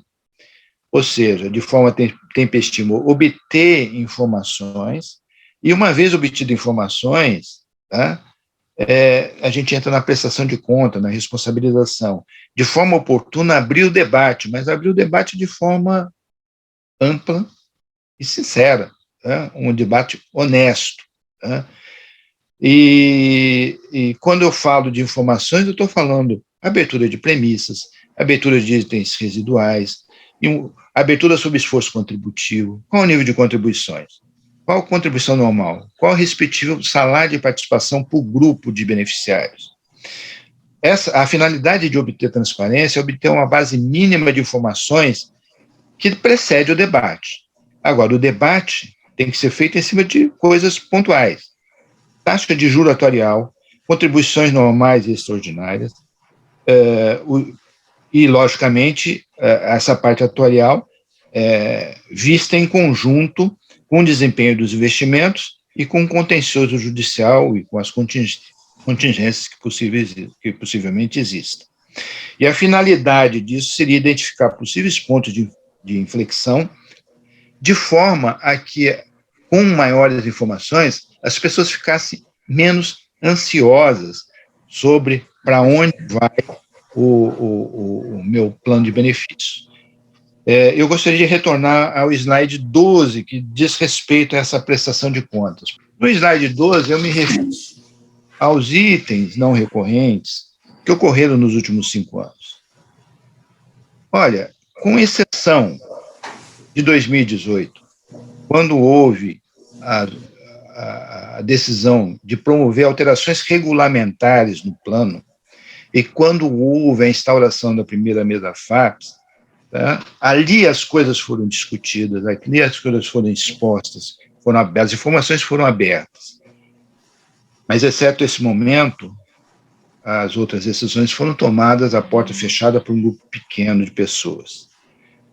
ou seja, de forma tempestiva, obter informações, e uma vez obtidas informações, tá, a gente entra na prestação de conta, na responsabilização, de forma oportuna abrir o debate, mas abrir o debate de forma ampla e sincera, tá? Um debate honesto, tá? E quando eu falo de informações, eu estou falando abertura de premissas, abertura de itens residuais, abertura sobre esforço contributivo, qual o nível de contribuições, qual a contribuição normal, qual o respectivo salário de participação por grupo de beneficiários. A finalidade de obter transparência é obter uma base mínima de informações que precede o debate. Agora, o debate tem que ser feito em cima de coisas pontuais: taxa de juro atuarial, contribuições normais e extraordinárias, e, logicamente, essa parte atuarial vista em conjunto com o desempenho dos investimentos e com o contencioso judicial e com as contingências que possivelmente existam. E a finalidade disso seria identificar possíveis pontos de inflexão, de forma a que, com maiores informações, as pessoas ficassem menos ansiosas sobre para onde vai o meu plano de benefícios. Eu gostaria de retornar ao slide 12, que diz respeito a essa prestação de contas. No slide 12, eu me refiro aos itens não recorrentes que ocorreram nos últimos 5 anos. Olha, com exceção de 2018, quando houve a decisão de promover alterações regulamentares no plano, e quando houve a instauração da primeira mesa FAPES, tá, ali as coisas foram discutidas, ali as coisas foram expostas, as informações foram abertas. Mas, exceto esse momento, as outras decisões foram tomadas à porta fechada por um grupo pequeno de pessoas.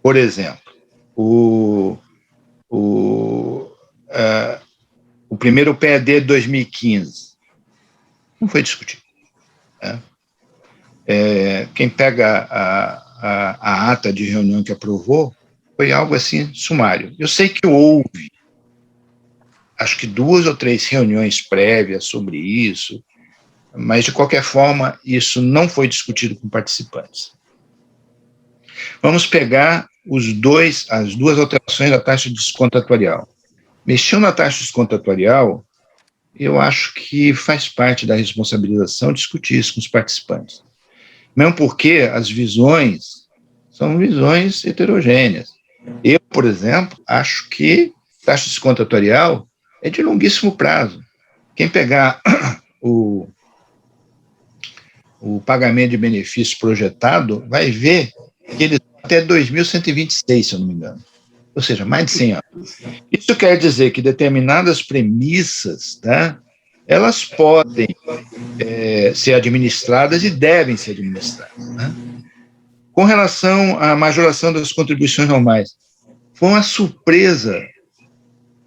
Por exemplo, o primeiro PED de 2015 não foi discutido. Né? Quem pega a ata de reunião que aprovou foi algo assim sumário. Eu sei que houve, acho que 2 ou 3 reuniões prévias sobre isso, mas, de qualquer forma, isso não foi discutido com participantes. Vamos pegar as duas alterações da taxa de desconto atuarial. Mexeu na taxa de desconto atuarial, eu acho que faz parte da responsabilização discutir isso com os participantes. Mesmo porque as visões são visões heterogêneas. Eu, por exemplo, acho que taxa de desconto atuarial é de longuíssimo prazo. Quem pegar o pagamento de benefício projetado vai ver que ele até 2126, se eu não me engano. Ou seja, mais de 100 anos. Isso quer dizer que determinadas premissas, tá, elas podem ser administradas e devem ser administradas. Né? Com relação à majoração das contribuições normais, foi uma surpresa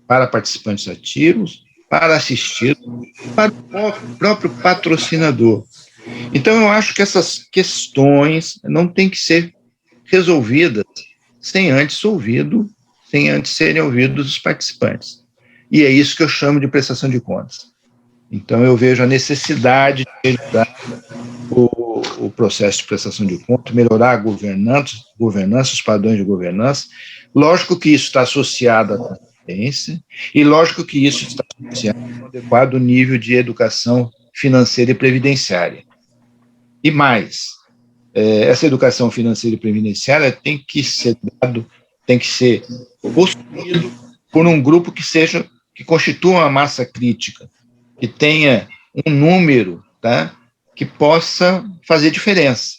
para participantes ativos, para assistidos, para o próprio patrocinador. Então, eu acho que essas questões não têm que ser resolvidas sem antes serem ouvidos os participantes. E é isso que eu chamo de prestação de contas. Então, eu vejo a necessidade de ajudar o processo de prestação de contas, melhorar a governança, os padrões de governança. Lógico que isso está associado à transparência e lógico que isso está associado a um adequado nível de educação financeira e previdenciária. E mais, essa educação financeira e previdenciária tem que ser possuído por um grupo que constitua uma massa crítica, que tenha um número, tá, que possa fazer diferença.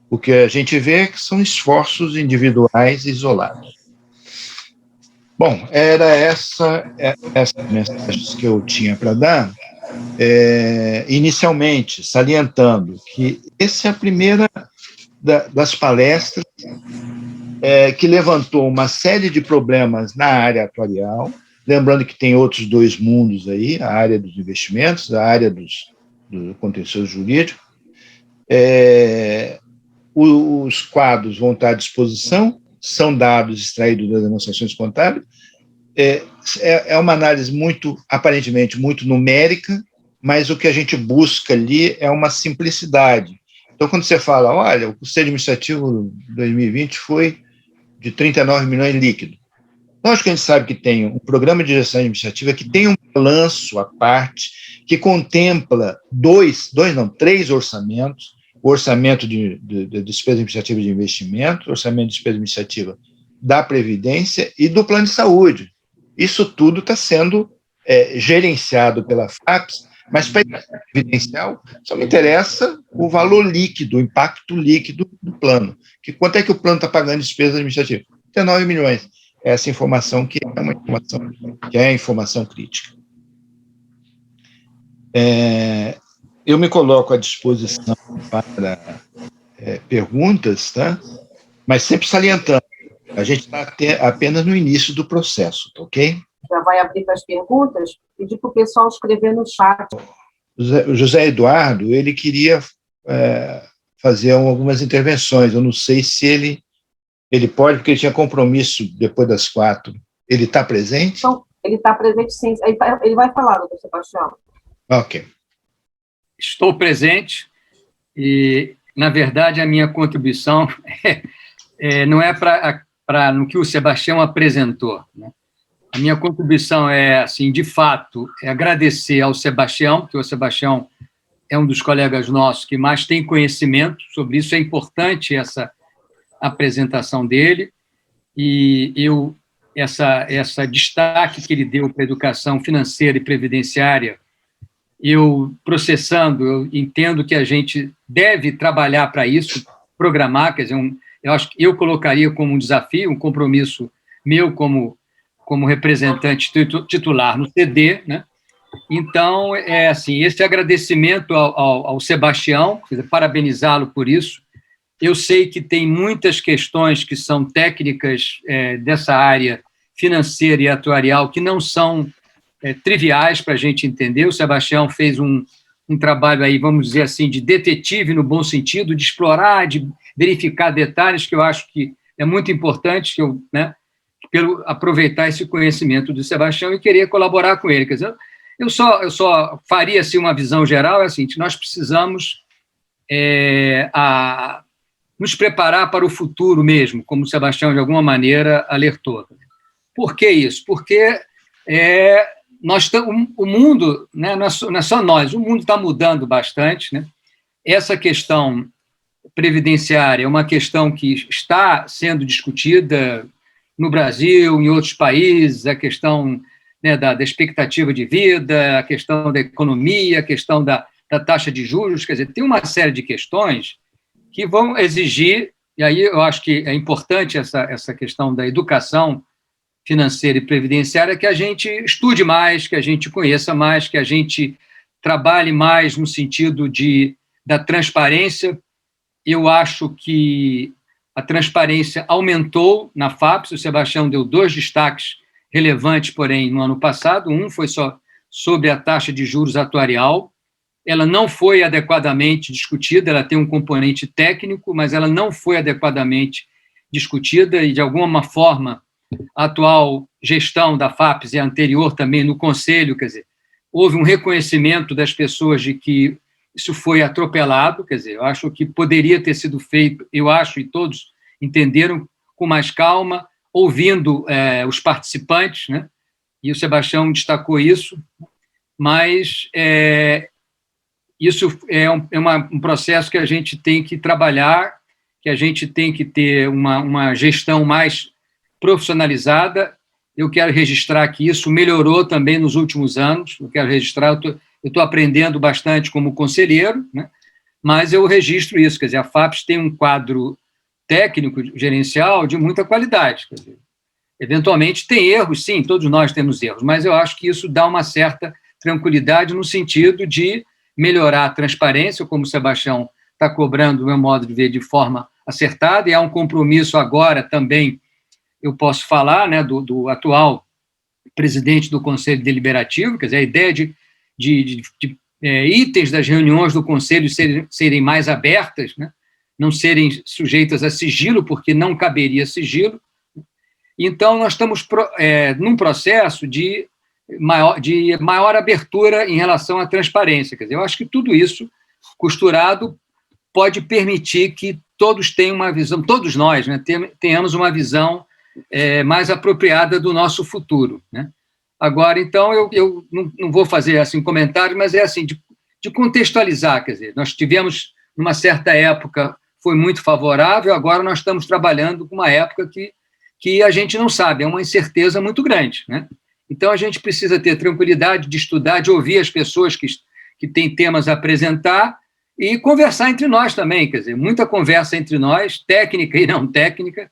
O que a gente vê que são esforços individuais isolados. Bom, era essas mensagens que eu tinha para dar, inicialmente salientando que essa é a primeira das palestras que levantou uma série de problemas na área atuarial, lembrando que tem outros 2 mundos aí, a área dos investimentos, a área do contencioso jurídico. Os quadros vão estar à disposição, são dados extraídos das demonstrações contábeis. É uma análise aparentemente muito numérica, mas o que a gente busca ali é uma simplicidade. Então, quando você fala, olha, o custeio administrativo de 2020 foi de 39 milhões líquido. Lógico que a gente sabe que tem um programa de gestão administrativa que tem um balanço à parte, que contempla 3 orçamentos, o orçamento de despesa administrativa de investimento, o orçamento de despesa administrativa da Previdência e do plano de saúde. Isso tudo está sendo gerenciado pela FAPES, mas para a previdencial só me interessa o valor líquido, o impacto líquido do plano. Quanto é que o plano está pagando de despesa administrativa? 39 milhões. Essa informação que é uma informação que é informação crítica. Eu me coloco à disposição para perguntas, tá? Mas sempre salientando, a gente está apenas no início do processo, tá ok? Já vai abrir para as perguntas, pedir para o pessoal escrever no chat. O José Eduardo, ele queria fazer algumas intervenções, eu não sei se ele pode, porque ele tinha compromisso depois das 4. Ele está presente? Então, ele está presente, sim. Ele vai falar, doutor Sebastião. Ok. Estou presente e, na verdade, a minha contribuição não é para no que o Sebastião apresentou, né? A minha contribuição é, assim, de fato, agradecer ao Sebastião, porque o Sebastião é um dos colegas nossos que mais tem conhecimento sobre isso, é importante essa apresentação dele, e essa destaque que ele deu para a educação financeira e previdenciária, eu processando, eu entendo que a gente deve trabalhar para isso, programar, quer dizer, eu acho que eu colocaria como um desafio, um compromisso meu como representante titular no CD, né? Então, assim, esse agradecimento ao Sebastião, parabenizá-lo por isso. Eu sei que tem muitas questões que são técnicas dessa área financeira e atuarial que não são triviais para a gente entender. O Sebastião fez um trabalho aí, vamos dizer assim, de detetive no bom sentido, de explorar, de verificar detalhes que eu acho que é muito importante, que eu, né, pelo aproveitar esse conhecimento do Sebastião e querer colaborar com ele. Quer dizer, eu só faria assim, uma visão geral, é assim, nós precisamos nos preparar para o futuro mesmo, como o Sebastião, de alguma maneira, alertou. Por que isso? Porque o mundo, né, não é só nós, o mundo está mudando bastante, né? Essa questão previdenciária é uma questão que está sendo discutida no Brasil, em outros países, a questão, né, da expectativa de vida, a questão da economia, a questão da taxa de juros, quer dizer, tem uma série de questões que vão exigir, e aí eu acho que é importante essa questão da educação financeira e previdenciária, que a gente estude mais, que a gente conheça mais, que a gente trabalhe mais no sentido da transparência. Eu acho que a transparência aumentou na FAPES, o Sebastião deu 2 destaques relevantes, porém, no ano passado. Um foi só sobre a taxa de juros atuarial. Ela não foi adequadamente discutida, ela tem um componente técnico, mas ela não foi adequadamente discutida e, de alguma forma, a atual gestão da FAPES e a anterior também no Conselho, quer dizer, houve um reconhecimento das pessoas de que isso foi atropelado, quer dizer, eu acho que poderia ter sido feito, eu acho, e todos entenderam com mais calma, ouvindo os participantes, né? E o Sebastião destacou isso, mas isso é um processo que a gente tem que trabalhar, que a gente tem que ter uma gestão mais profissionalizada. Eu quero registrar que isso melhorou também nos últimos anos, eu quero registrar, eu estou aprendendo bastante como conselheiro, né? Mas eu registro isso, quer dizer, a FAPES tem um quadro técnico, gerencial, de muita qualidade, quer dizer, eventualmente tem erros, sim, todos nós temos erros, mas eu acho que isso dá uma certa tranquilidade no sentido de melhorar a transparência, como o Sebastião está cobrando, do meu modo de ver, de forma acertada, e há um compromisso agora também, eu posso falar, né, do atual presidente do Conselho Deliberativo, quer dizer, a ideia de itens das reuniões do Conselho serem mais abertas, né, não serem sujeitas a sigilo, porque não caberia sigilo. Então, nós estamos num processo de maior abertura em relação à transparência. Quer dizer, eu acho que tudo isso, costurado, pode permitir que todos tenham uma visão, todos nós, né, tenhamos uma visão mais apropriada do nosso futuro, né? Agora, então, eu não vou fazer assim comentários, mas é assim, de contextualizar, quer dizer, nós tivemos, numa certa época, foi muito favorável, agora nós estamos trabalhando com uma época que a gente não sabe, é uma incerteza muito grande, né? Então, a gente precisa ter tranquilidade de estudar, de ouvir as pessoas que têm temas a apresentar e conversar entre nós também, quer dizer, muita conversa entre nós, técnica e não técnica,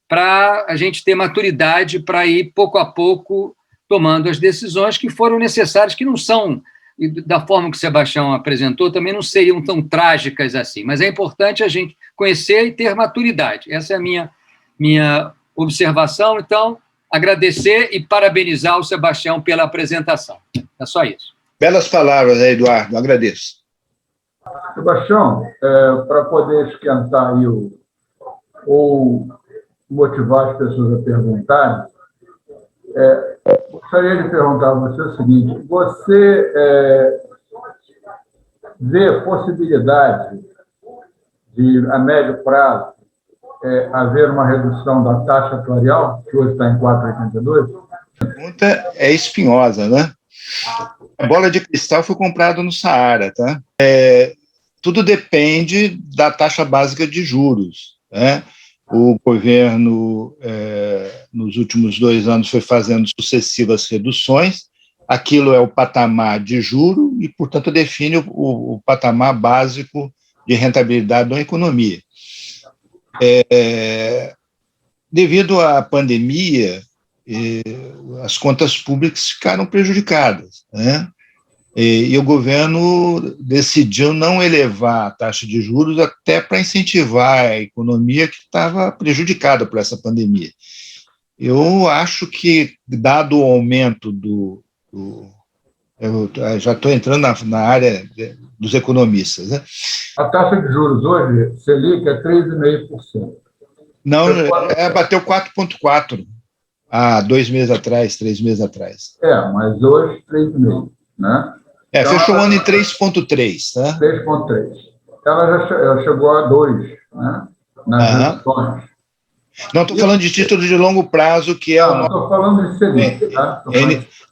para a gente ter maturidade para ir, pouco a pouco, tomando as decisões que foram necessárias, que não são, da forma que o Sebastião apresentou, também não seriam tão trágicas assim, mas é importante a gente, conhecer e ter maturidade. Essa é a minha observação. Então, agradecer e parabenizar o Sebastião pela apresentação. É só isso. Belas palavras, Eduardo, agradeço. Sebastião, para poder esquentar aí ou motivar as pessoas a perguntarem, gostaria de perguntar a você o seguinte: você vê possibilidade de, a médio prazo, haver uma redução da taxa atuarial, que hoje está em 4,82? A pergunta é espinhosa, né? A bola de cristal foi comprada no Saara, tá? Tudo depende da taxa básica de juros, né? O governo, nos últimos 2 anos, foi fazendo sucessivas reduções. Aquilo é o patamar de juro e, portanto, define o patamar básico de rentabilidade da economia. Devido à pandemia, as contas públicas ficaram prejudicadas, né? E o governo decidiu não elevar a taxa de juros até para incentivar a economia que estava prejudicada por essa pandemia. Eu acho que, dado o aumento eu já estou entrando na área dos economistas, né? A taxa de juros hoje, Selic, é 3,5%. Não, bateu 4,4% há 2 meses atrás, 3 meses atrás. Mas hoje 3,5%, né? Então, fechou o ano em 3,3%, tá? 3,3%. Ela já chegou a 2%, né? Nas reduções. Não, estou falando de título de longo prazo, que é o nosso. Estou falando de Selic, tá?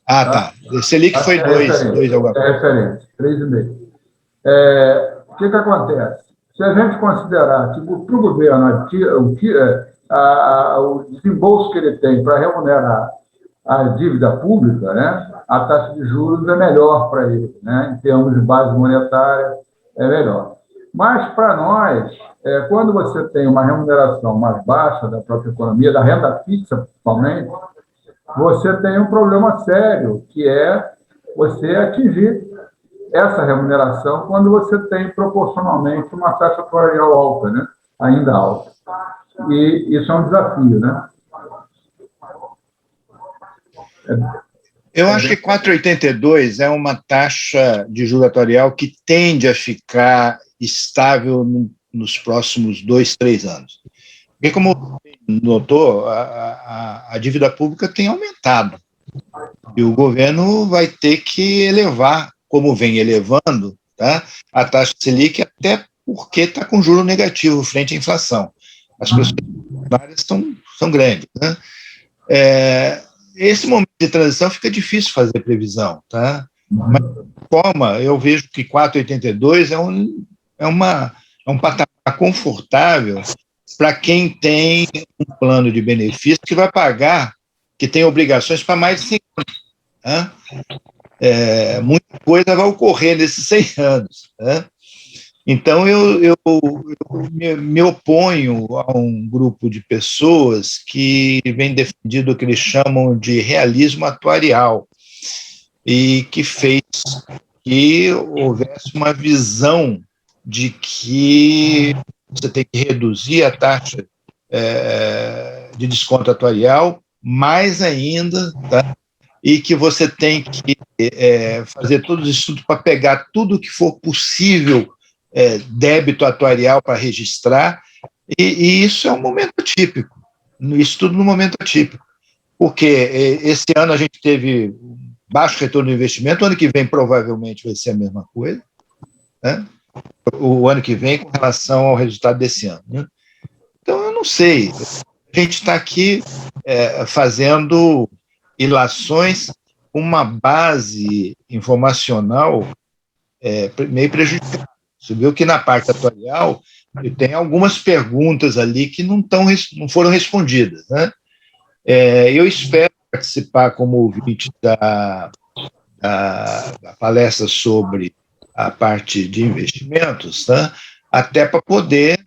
Tá. Selic foi 2 alguma coisa. É referência, 3,5%. O que acontece? Se a gente considerar que, para o governo, o desembolso que ele tem para remunerar a dívida pública, né, a taxa de juros é melhor para ele, né, em termos de base monetária, é melhor. Mas, para nós, quando você tem uma remuneração mais baixa da própria economia, da renda fixa, principalmente, você tem um problema sério, que é você atingir essa remuneração quando você tem proporcionalmente uma taxa atuarial alta, né, ainda alta. E isso é um desafio, né? Eu acho que 4,82 é uma taxa de juro atuarial que tende a ficar estável nos próximos 2, 3 anos. Porque, como notou, a dívida pública tem aumentado. E o governo vai ter que elevar, como vem elevando, tá, a taxa Selic, até porque está com juro negativo frente à inflação. As pressões são grandes, né? Esse momento de transição fica difícil fazer previsão, tá? Mas, de forma, eu vejo que 4,82 é um patamar confortável para quem tem um plano de benefício que vai pagar, que tem obrigações para mais de 100 anos. Tá? Muita coisa vai ocorrer nesses 100 anos. Tá? Então, eu me oponho a um grupo de pessoas que vem defendido o que eles chamam de realismo atuarial e que fez que houvesse uma visão de que você tem que reduzir a taxa de desconto atuarial mais ainda, tá? E que você tem que fazer todos os estudos para pegar tudo que for possível débito atuarial para registrar, e isso é um momento atípico, isso tudo no momento atípico, porque esse ano a gente teve baixo retorno do investimento, o ano que vem provavelmente vai ser a mesma coisa, né? O ano que vem com relação ao resultado desse ano, né? Então, eu não sei, a gente está aqui fazendo ilações com uma base informacional meio prejudicada. Você viu que na parte atuarial tem algumas perguntas ali que não foram respondidas, né? Eu espero participar como ouvinte da palestra sobre a parte de investimentos, tá? Até para poder,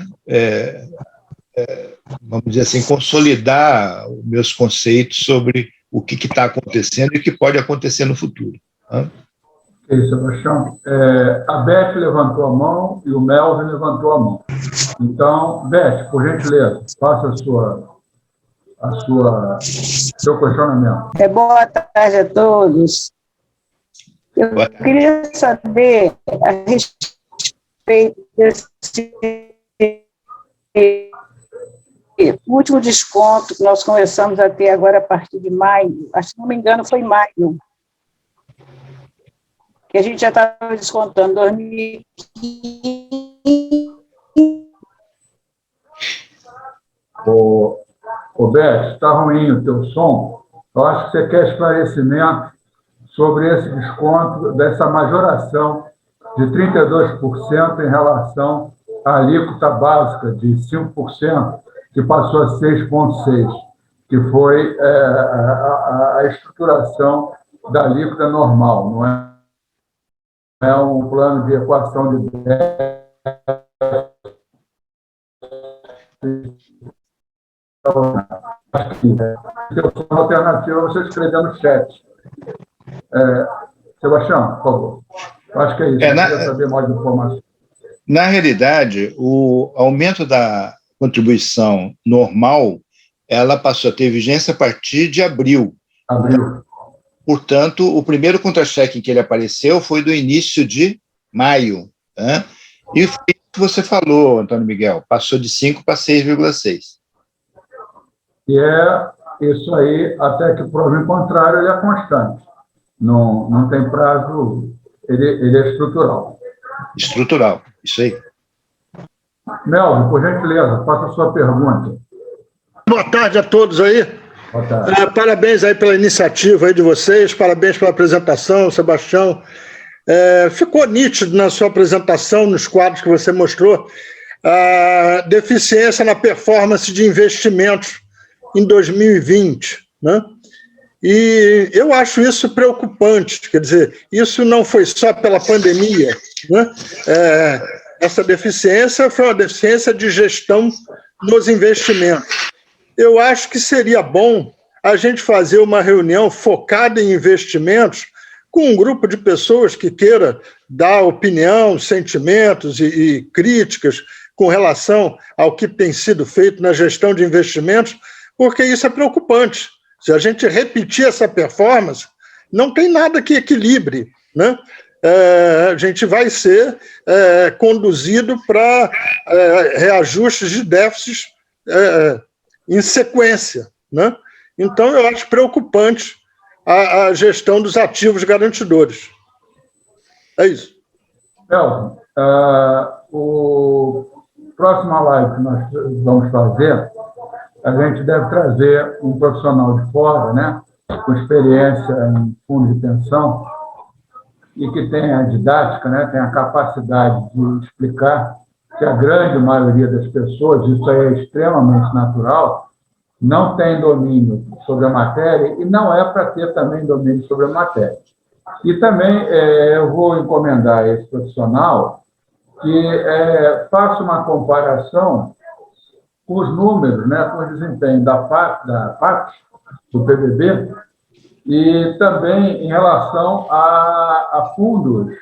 vamos dizer assim, consolidar os meus conceitos sobre o que está acontecendo e o que pode acontecer no futuro. Tá? Ok, Sebastião. A Beth levantou a mão e o Melvin levantou a mão. Então, Beth, por gentileza, faça seu questionamento. Boa tarde a todos. Eu queria saber a respeito desse último desconto que nós começamos a ter agora a partir de maio, acho que, se não me engano, foi maio, que a gente já estava descontando 2015. Ô Beth, está ruim o teu som. Eu acho que você quer esclarecimento sobre esse desconto, dessa majoração de 32% em relação à alíquota básica de 5%, que passou a 6,6%, que foi a estruturação da alíquota normal, não é um plano de equação de a alternativa você escrever no chat. Sebastião, por favor. Eu acho que é isso. Eu queria saber mais informações. Na realidade, o aumento da contribuição normal, ela passou a ter vigência a partir de abril. Portanto, o primeiro contra-cheque em que ele apareceu foi do início de maio. Né? E foi isso que você falou, Antônio Miguel, passou de 5 para 6,6. E é isso aí, até que prova em contrário, ele é constante. Não tem prazo, ele é estrutural. Estrutural, isso aí. Melvin, por gentileza, faça a sua pergunta. Boa tarde a todos aí. Boa tarde. Parabéns aí pela iniciativa aí de vocês, parabéns pela apresentação, Sebastião. Ficou nítido na sua apresentação, nos quadros que você mostrou, a deficiência na performance de investimentos em 2020, né? E eu acho isso preocupante, quer dizer, isso não foi só pela pandemia, né? Essa deficiência foi uma deficiência de gestão nos investimentos. Eu acho que seria bom a gente fazer uma reunião focada em investimentos com um grupo de pessoas que queira dar opinião, sentimentos e críticas com relação ao que tem sido feito na gestão de investimentos, porque isso é preocupante. Se a gente repetir essa performance, não tem nada que equilibre, né? A gente vai ser conduzido para reajustes de déficits em sequência, né? Então, eu acho preocupante a gestão dos ativos garantidores. É isso. Elton, o próxima live que nós vamos fazer, a gente deve trazer um profissional de fora, né, com experiência em fundo de pensão e que tenha a didática, né, tenha a capacidade de explicar que a grande maioria das pessoas, isso aí é extremamente natural, não tem domínio sobre a matéria e não é para ter também domínio sobre a matéria. E também eu vou encomendar a esse profissional que faça uma comparação com os números, né, com o desempenho da FAP, do PBB, e também em relação a fundos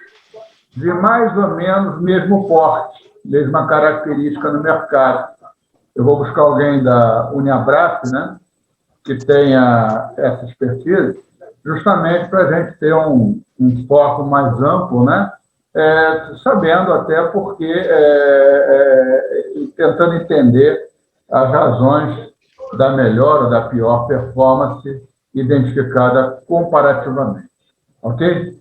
de mais ou menos mesmo porte, mesma característica no mercado. Eu vou buscar alguém da Uniabraf, né, que tenha essa expertise, justamente para a gente ter um foco mais amplo, né, sabendo até porque, tentando entender as razões da melhor ou da pior performance identificada comparativamente. Ok?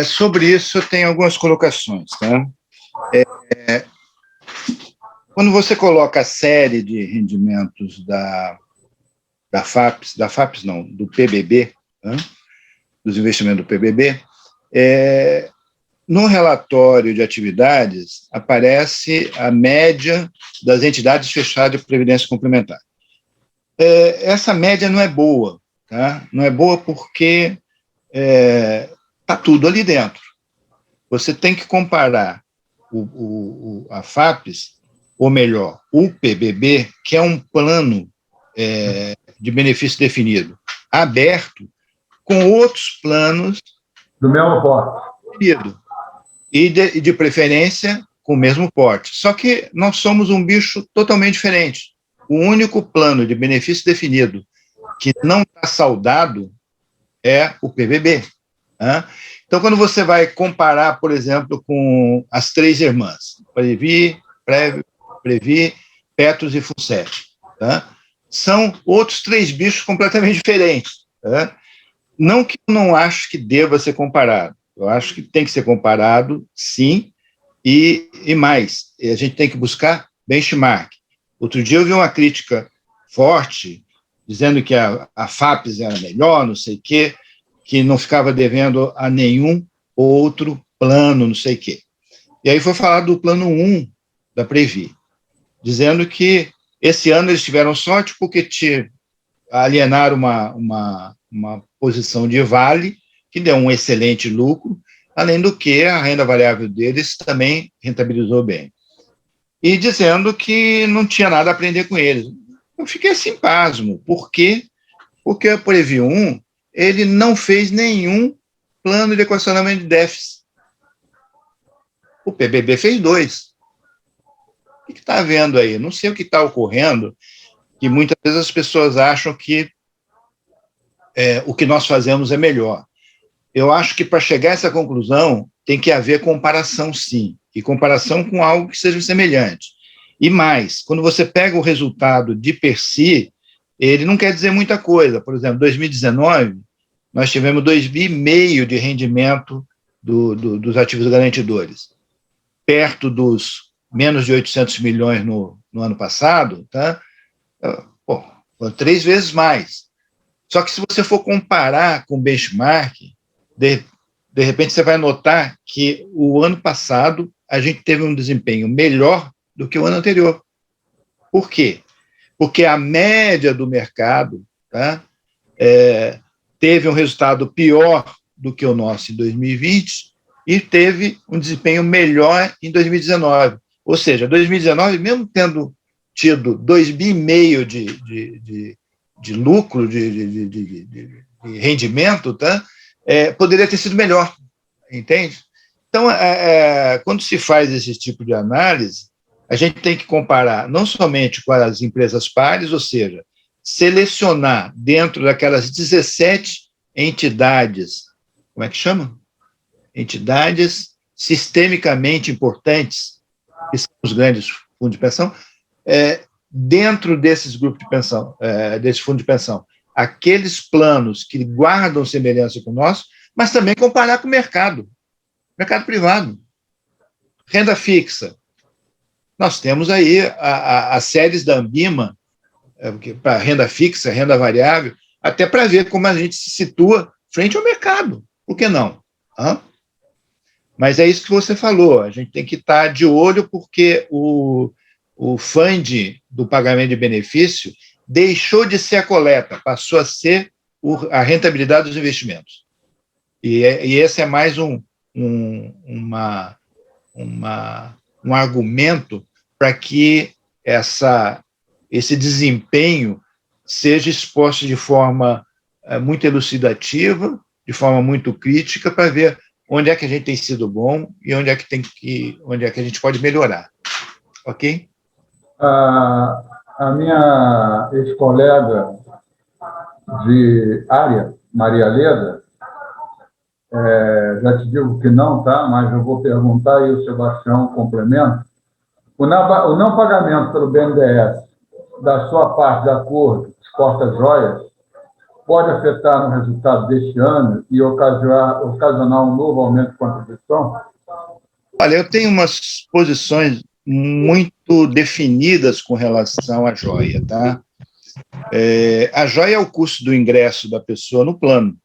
Sobre isso, eu tenho algumas colocações. Tá? Quando você coloca a série de rendimentos do PBB, né? Dos investimentos do PBB, no relatório de atividades aparece a média das entidades fechadas de previdência complementar. Essa média não é boa, tá? Não é boa porque está tudo ali dentro. Você tem que comparar a FAPES, ou melhor, o PBB, que é um plano de benefício definido, aberto, com outros planos Do mesmo porte. e de preferência com o mesmo porte. Só que nós somos um bicho totalmente diferente. O único plano de benefício definido que não está saudado é o PBB. Né? Então, quando você vai comparar, por exemplo, com as três irmãs, Previ, Petros e Funset, tá? São outros três bichos completamente diferentes. Tá? Não que eu não acho que deva ser comparado, eu acho que tem que ser comparado, sim, e mais, a gente tem que buscar benchmark. Outro dia eu vi uma crítica forte, dizendo que a FAPES era melhor, não sei o quê, que não ficava devendo a nenhum outro plano, não sei o quê. E aí foi falar do plano 1 da Previ, dizendo que esse ano eles tiveram sorte porque alienaram uma posição de vale, que deu um excelente lucro, além do que a renda variável deles também rentabilizou bem. E dizendo que não tinha nada a aprender com eles. Eu fiquei assim, pasmo. Por quê? Porque a Previ 1, ele não fez nenhum plano de equacionamento de déficit. O PBB fez 2. O que está havendo aí? Não sei o que está ocorrendo, que muitas vezes as pessoas acham que o que nós fazemos é melhor. Eu acho que para chegar a essa conclusão tem que haver comparação, sim, e comparação com algo que seja semelhante. E mais, quando você pega o resultado de per si, ele não quer dizer muita coisa. Por exemplo, 2019, nós tivemos 2,5 bi de rendimento dos ativos garantidores, perto dos menos de 800 milhões no ano passado, tá? Pô, 3 vezes mais. Só que se você for comparar com o benchmark, de repente você vai notar que o ano passado a gente teve um desempenho melhor do que o ano anterior. Por quê? Porque a média do mercado, tá, teve um resultado pior do que o nosso em 2020 e teve um desempenho melhor em 2019. Ou seja, 2019, mesmo tendo tido 2,5 bi de lucro, de rendimento, tá, poderia ter sido melhor, entende? Então, quando se faz esse tipo de análise, a gente tem que comparar não somente com as empresas pares, ou seja, selecionar dentro daquelas 17 entidades, como é que chama? Entidades sistemicamente importantes, que são os grandes fundos de pensão, dentro desses grupos de pensão, desse fundo de pensão, aqueles planos que guardam semelhança com o nosso, mas também comparar com o mercado privado, renda fixa. Nós temos aí as séries da Ambima, para renda fixa, renda variável, até para ver como a gente se situa frente ao mercado. Por que não? Mas é isso que você falou, a gente tem que estar de olho porque o fund do pagamento de benefício deixou de ser a coleta, passou a ser a rentabilidade dos investimentos. E esse é mais um argumento para que esse desempenho seja exposto de forma muito elucidativa, de forma muito crítica, para ver onde é que a gente tem sido bom e onde é que a gente pode melhorar. Ok? A minha ex-colega de área, Maria Leda, já te digo que não, tá? Mas eu vou perguntar e o Sebastião complementa. O não pagamento pelo BNDES da sua parte de acordo dos porta-joias pode afetar no resultado deste ano e ocasionar um novo aumento de contribuição? Olha, eu tenho umas posições muito definidas com relação à joia, tá? A joia é o custo do ingresso da pessoa no plano.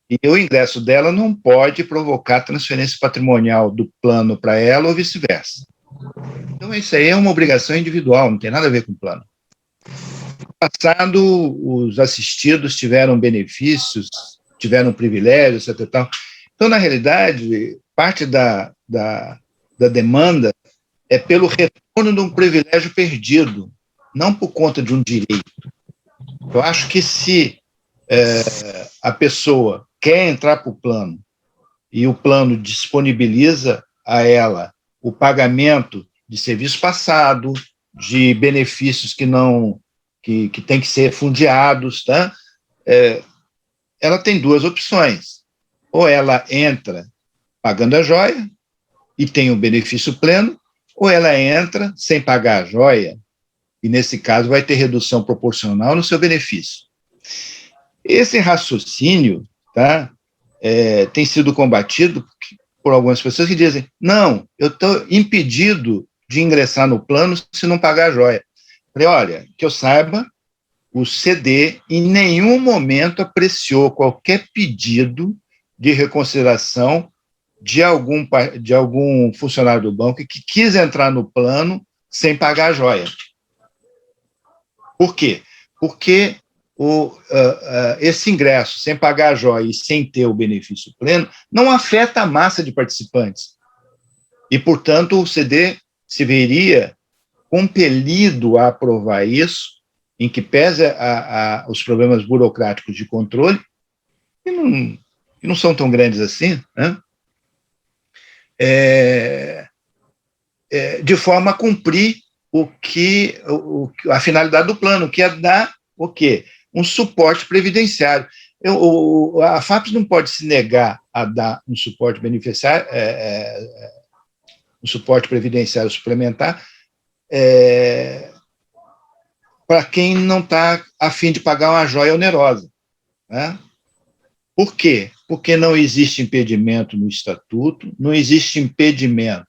E o ingresso dela não pode provocar transferência patrimonial do plano para ela ou vice-versa. Então, isso aí é uma obrigação individual, não tem nada a ver com o plano. No passado, os assistidos tiveram benefícios, tiveram privilégios, etc. Tal. Então, na realidade, parte da demanda é pelo retorno de um privilégio perdido, não por conta de um direito. Eu acho que se a pessoa quer entrar para o plano e o plano disponibiliza a ela o pagamento de serviço passado, de benefícios que tem que ser fundiados, tá? Ela tem duas opções. Ou ela entra pagando a joia e tem um benefício pleno, ou ela entra sem pagar a joia e, nesse caso, vai ter redução proporcional no seu benefício. Esse raciocínio, tá, tem sido combatido por algumas pessoas que dizem: não, eu estou impedido de ingressar no plano se não pagar a joia. Falei: olha, que eu saiba, o CD em nenhum momento apreciou qualquer pedido de reconsideração de algum funcionário do banco que quis entrar no plano sem pagar a joia. Por quê? Porque esse ingresso sem pagar a joia e sem ter o benefício pleno não afeta a massa de participantes. E, portanto, o CD se veria compelido a aprovar isso, em que pese os problemas burocráticos de controle, que não são tão grandes assim, né? De forma a cumprir a finalidade do plano, que é dar o quê? Um suporte previdenciário. A FAPES não pode se negar a dar um suporte beneficiário, um suporte previdenciário suplementar, para quem não está a fim de pagar uma joia onerosa, né? Por quê? Porque não existe impedimento no estatuto, não existe impedimento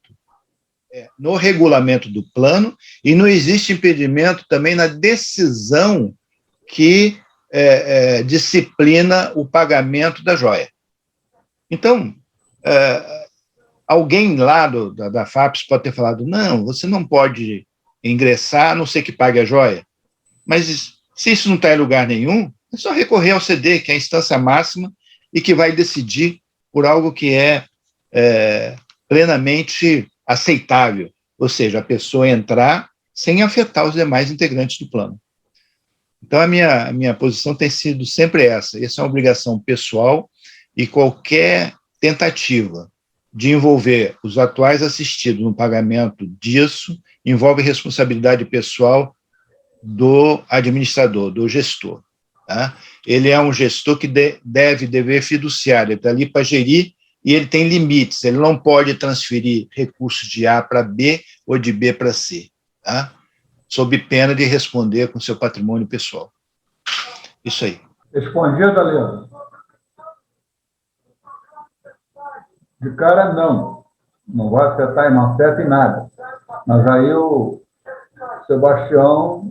no regulamento do plano e não existe impedimento também na decisão que disciplina o pagamento da joia. Então, alguém lá da FAPES pode ter falado: não, você não pode ingressar, a não ser que pague a joia. Mas, se isso não está em lugar nenhum, é só recorrer ao CD, que é a instância máxima e que vai decidir por algo que é plenamente aceitável, ou seja, a pessoa entrar sem afetar os demais integrantes do plano. Então, a minha posição tem sido sempre essa. Essa é uma obrigação pessoal e qualquer tentativa de envolver os atuais assistidos no pagamento disso envolve responsabilidade pessoal do administrador, do gestor. Tá? Ele é um gestor que deve dever fiduciário, ele está ali para gerir e ele tem limites, ele não pode transferir recursos de A para B ou de B para C, tá? Sob pena de responder com seu patrimônio pessoal. Isso aí. Respondido, Leandro? De cara, não. Não vai afetar e não afeta em nada. Mas aí o Sebastião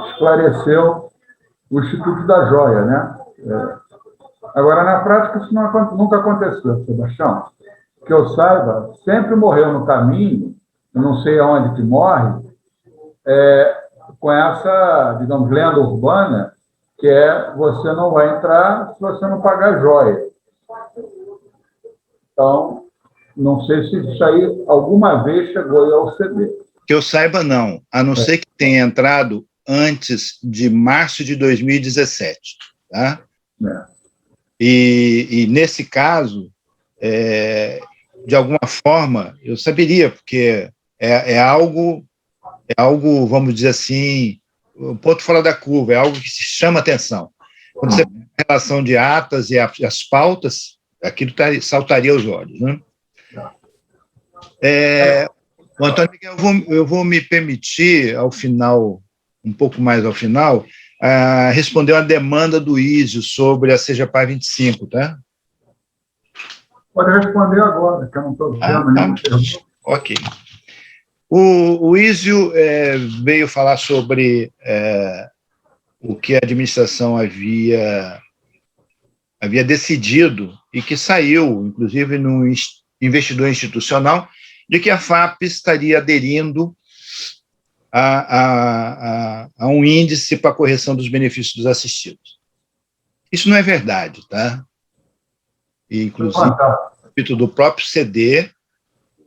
esclareceu o Instituto da Joia, né? Agora, na prática, isso nunca aconteceu, Sebastião. Que eu saiba, sempre morreu no caminho, eu não sei aonde que morre, com essa, digamos, lenda urbana, que você não vai entrar se você não pagar joia. Então, não sei se isso aí alguma vez chegou ao CD. Que eu saiba, não, a não ser que tenha entrado antes de março de 2017. Tá? E nesse caso, de alguma forma, eu saberia, porque é algo, vamos dizer assim, um ponto fora da curva, é algo que se chama atenção. Quando você tem a relação de atas e as pautas, aquilo saltaria aos olhos, né? Antônio Miguel, eu vou me permitir, ao final, um pouco mais ao final, responder uma demanda do Ísio sobre a CGPAR 25, tá? Pode responder agora, que eu não estou vendo nenhuma pergunta. Ok. O Ísio veio falar sobre o que a administração havia decidido e que saiu, inclusive, no investidor institucional, de que a FAPES estaria aderindo a um índice para correção dos benefícios dos assistidos. Isso não é verdade, tá? E, inclusive, no capítulo do próprio CD,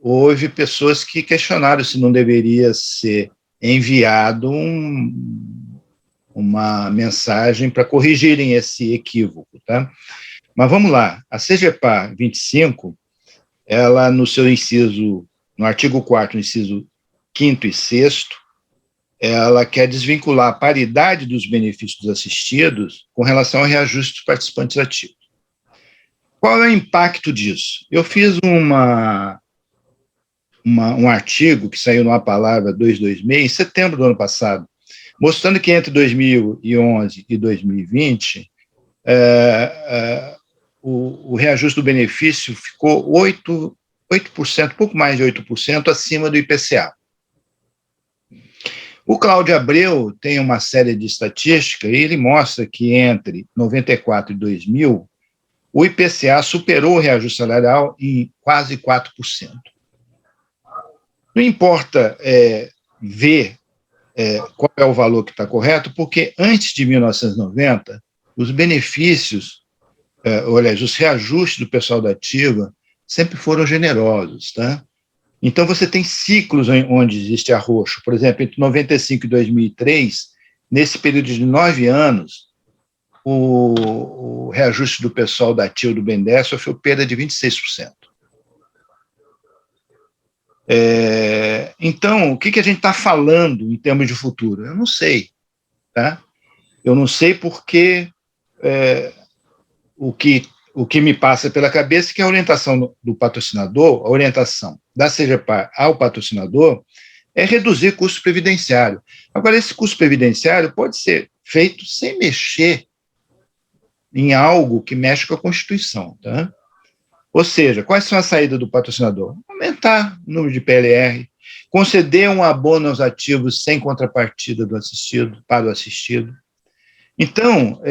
houve pessoas que questionaram se não deveria ser enviado um uma mensagem para corrigirem esse equívoco, tá? Mas vamos lá, a CGPA 25, ela no seu inciso, no artigo 4º, inciso 5º e 6º, ela quer desvincular a paridade dos benefícios dos assistidos com relação ao reajuste dos participantes ativos. Qual é o impacto disso? Eu fiz um artigo que saiu no A Palavra 226, em setembro do ano passado, mostrando que entre 2011 e 2020, o reajuste do benefício ficou 8%, pouco mais de 8%, acima do IPCA. O Cláudio Abreu tem uma série de estatísticas e ele mostra que entre 94 e 2000, o IPCA superou o reajuste salarial em quase 4%. Não importa ver qual é o valor que está correto, porque antes de 1990, os benefícios, aliás, os reajustes do pessoal da ativa sempre foram generosos, tá? Então, você tem ciclos onde existe arroxo. Por exemplo, entre 95 e 2003, nesse período de 9 anos, o reajuste do pessoal da ativa do BNDES sofreu perda de 26%. Então, o que a gente está falando em termos de futuro? Eu não sei, tá? Eu não sei porque o que me passa pela cabeça é que a orientação do patrocinador, a orientação da CGPA ao patrocinador é reduzir custo previdenciário. Agora, esse custo previdenciário pode ser feito sem mexer em algo que mexe com a Constituição, tá? Ou seja, quais são as saídas do patrocinador? Aumentar o número de PLR, conceder um abono aos ativos sem contrapartida do assistido, para o assistido. Então,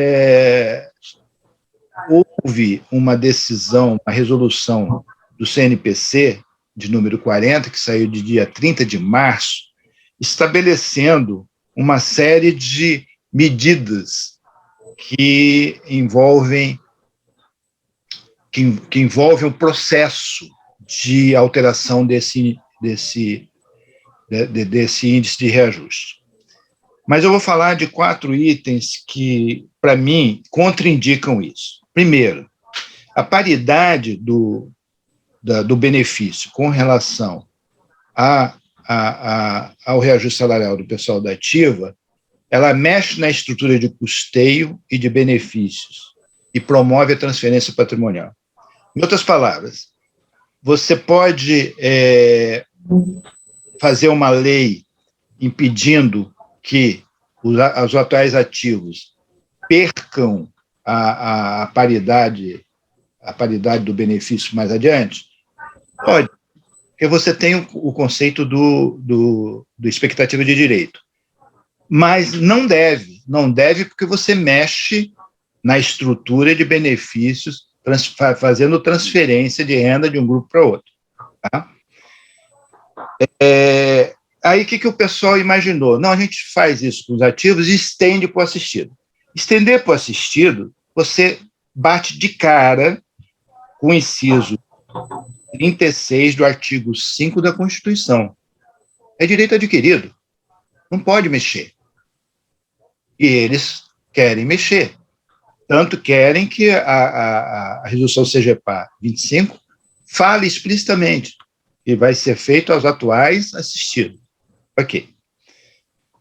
houve uma decisão, uma resolução do CNPC, de número 40, que saiu de dia 30 de março, estabelecendo uma série de medidas que envolvem um processo de alteração desse índice de reajuste. Mas eu vou falar de 4 itens que, para mim, contraindicam isso. Primeiro, a paridade do benefício com relação ao reajuste salarial do pessoal da ativa, ela mexe na estrutura de custeio e de benefícios e promove a transferência patrimonial. Em outras palavras, você pode fazer uma lei impedindo que os atuais ativos percam a paridade do benefício mais adiante? Pode, porque você tem o conceito do expectativa de direito. Mas não deve porque você mexe na estrutura de benefícios, fazendo transferência de renda de um grupo para outro. Tá? Aí, o que o pessoal imaginou? Não, a gente faz isso com os ativos e estende para o assistido. Estender para o assistido, você bate de cara com o inciso 36 do artigo 5 da Constituição. É direito adquirido. Não pode mexer. E eles querem mexer. Tanto querem que a resolução CGPA 25 fale explicitamente que vai ser feito aos atuais assistidos. Ok.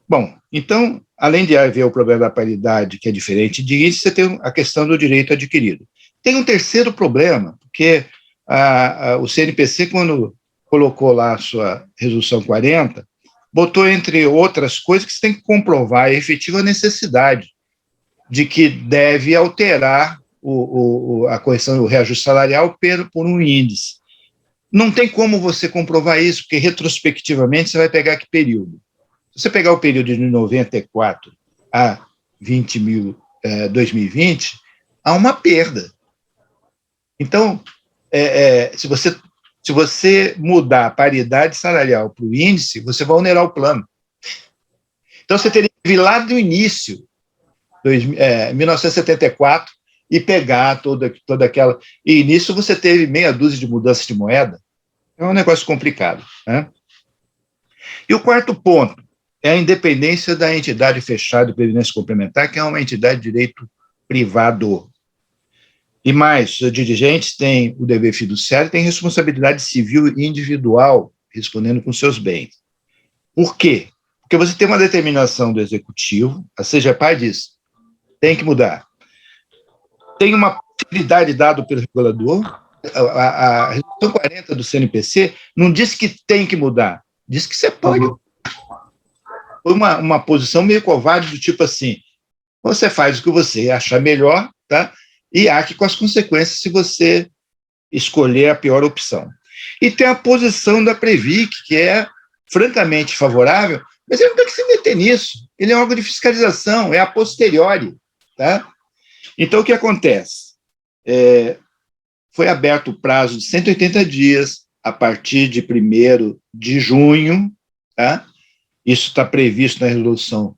Bom, então, além de haver o problema da paridade, que é diferente disso, você tem a questão do direito adquirido. Tem um terceiro problema, porque o CNPC, quando colocou lá a sua resolução 40, botou, entre outras coisas, que você tem que comprovar a efetiva necessidade de que deve alterar a correção, o reajuste salarial por um índice. Não tem como você comprovar isso, porque retrospectivamente você vai pegar que período? Se você pegar o período de 94 a 2020, há uma perda. Então, se você mudar a paridade salarial para o índice, você vai onerar o plano. Então, você teria que vir lá do início, 1974, e pegar toda aquela... E nisso você teve meia dúzia de mudanças de moeda. É um negócio complicado, né? E o quarto ponto, é a independência da entidade fechada de previdência complementar, que é uma entidade de direito privado. E mais, os dirigentes têm o dever fiduciário, têm responsabilidade civil e individual, respondendo com seus bens. Por quê? Porque você tem uma determinação do executivo, a CGPAR diz, tem que mudar. Tem uma possibilidade dada pelo regulador, a resolução 40 do CNPC não diz que tem que mudar, diz que você pode. Foi uma posição meio covarde, do tipo assim, você faz o que você achar melhor, tá? E arque com as consequências se você escolher a pior opção. E tem a posição da Previc, que é francamente favorável, mas ele não tem que se meter nisso. Ele é um órgão de fiscalização, é a posteriori, tá? Então, o que acontece? Foi aberto o prazo de 180 dias a partir de 1º de junho, tá? Isso está previsto na resolução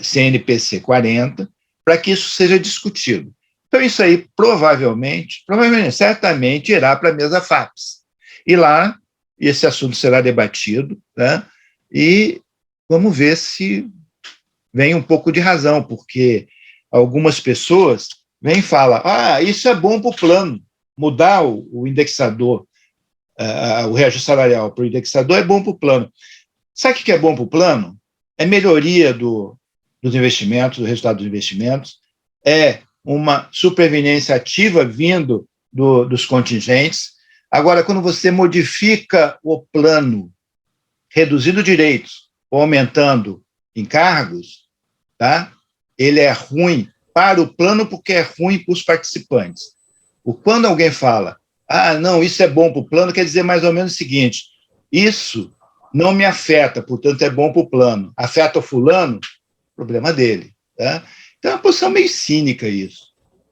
CNPC 40, para que isso seja discutido. Então, isso aí provavelmente, certamente irá para a mesa FAPES. E lá, esse assunto será debatido, tá? E vamos ver se vem um pouco de razão, porque algumas pessoas vêm e falam, isso é bom para o plano, mudar o indexador, o reajuste salarial para o indexador é bom para o plano. Sabe o que é bom para o plano? É melhoria dos investimentos, do resultado dos investimentos, é uma superveniência ativa vindo dos contingentes. Agora, quando você modifica o plano, reduzindo direitos ou aumentando encargos, tá? Ele é ruim para o plano porque é ruim para os participantes. Quando alguém fala, não, isso é bom para o plano, quer dizer mais ou menos o seguinte, isso não me afeta, portanto é bom para o plano. Afeta o fulano, problema dele. Tá? Então é uma posição meio cínica isso.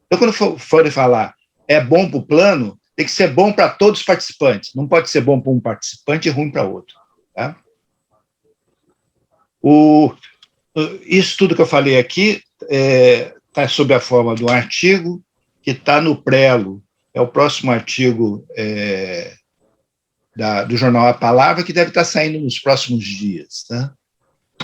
Então, quando forem falar é bom para o plano, tem que ser bom para todos os participantes. Não pode ser bom para um participante e ruim para outro. Tá? Isso tudo que eu falei aqui está sob a forma de um artigo que está no prelo. É o próximo artigo do jornal A Palavra, que deve estar saindo nos próximos dias. Tá?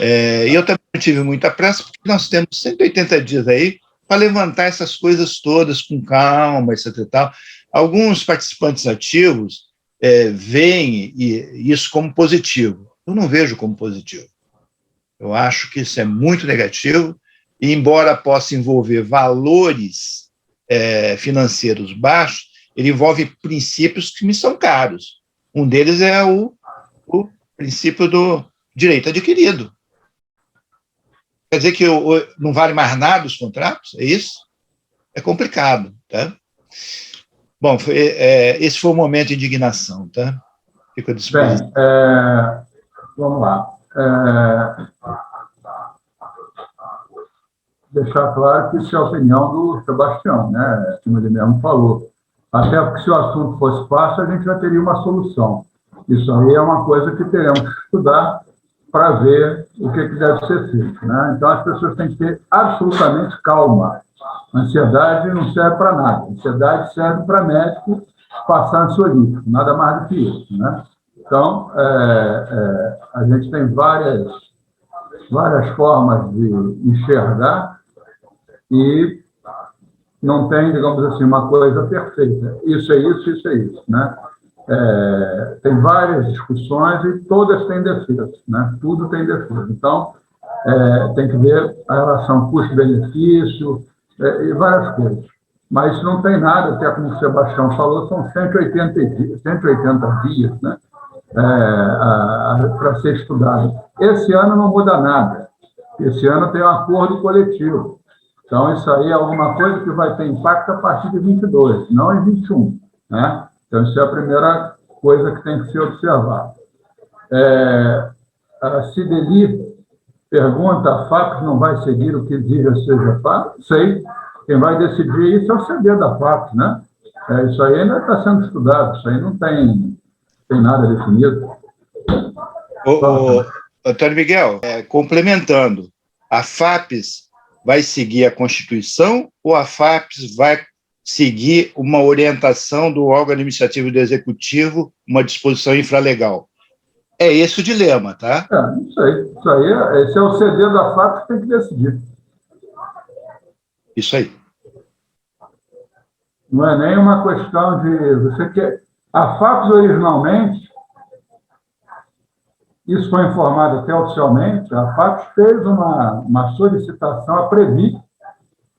E eu também não tive muita pressa, porque nós temos 180 dias aí para levantar essas coisas todas com calma, etc. E tal. Alguns participantes ativos veem isso como positivo. Eu não vejo como positivo. Eu acho que isso é muito negativo, e embora possa envolver valores financeiros baixos, ele envolve princípios que me são caros. Um deles é o princípio do direito adquirido. Quer dizer que não vale mais nada os contratos? É isso? É complicado, tá? Bom, esse foi o momento de indignação, tá? Fico à disposição. Bem, vamos lá. Deixar claro que isso é a opinião do Sebastião, né? Como ele mesmo falou. Até porque, se o assunto fosse fácil, a gente já teria uma solução. Isso aí é uma coisa que teremos que estudar para ver o que deve ser feito, né? Então, as pessoas têm que ter absolutamente calma. A ansiedade não serve para nada. A ansiedade serve para médico passar ansiolítico, nada mais do que isso, né? Então, a gente tem várias formas de enxergar e não tem, digamos assim, uma coisa perfeita. Isso é isso, isso é isso, né? Tem várias discussões e todas têm defeitos, né? Tudo tem defeitos. Então, tem que ver a relação custo-benefício e várias coisas. Mas isso não tem nada, até como o Sebastião falou, são 180 dias, né? Para ser estudado. Esse ano não muda nada. Esse ano tem um acordo coletivo. Então, isso aí é alguma coisa que vai ter impacto a partir de 22, não em 21, né? Então, isso é a primeira coisa que tem que ser observada. A Cideli pergunta, a FAPES não vai seguir o que diz a CGPAR? Sei, quem vai decidir isso é o CD da FAPES, né? Isso aí ainda está sendo estudado, isso aí não tem nada definido. Antônio Miguel, complementando, a FAPES vai seguir a Constituição ou a FAPES vai seguir uma orientação do órgão administrativo do Executivo, uma disposição infralegal? É esse o dilema, tá? Isso aí, esse é o CD da FAP que tem que decidir. Isso aí. Não é nem uma questão de... Você quer... A FAP, originalmente, isso foi informado até oficialmente, a FAP fez uma solicitação à Previ,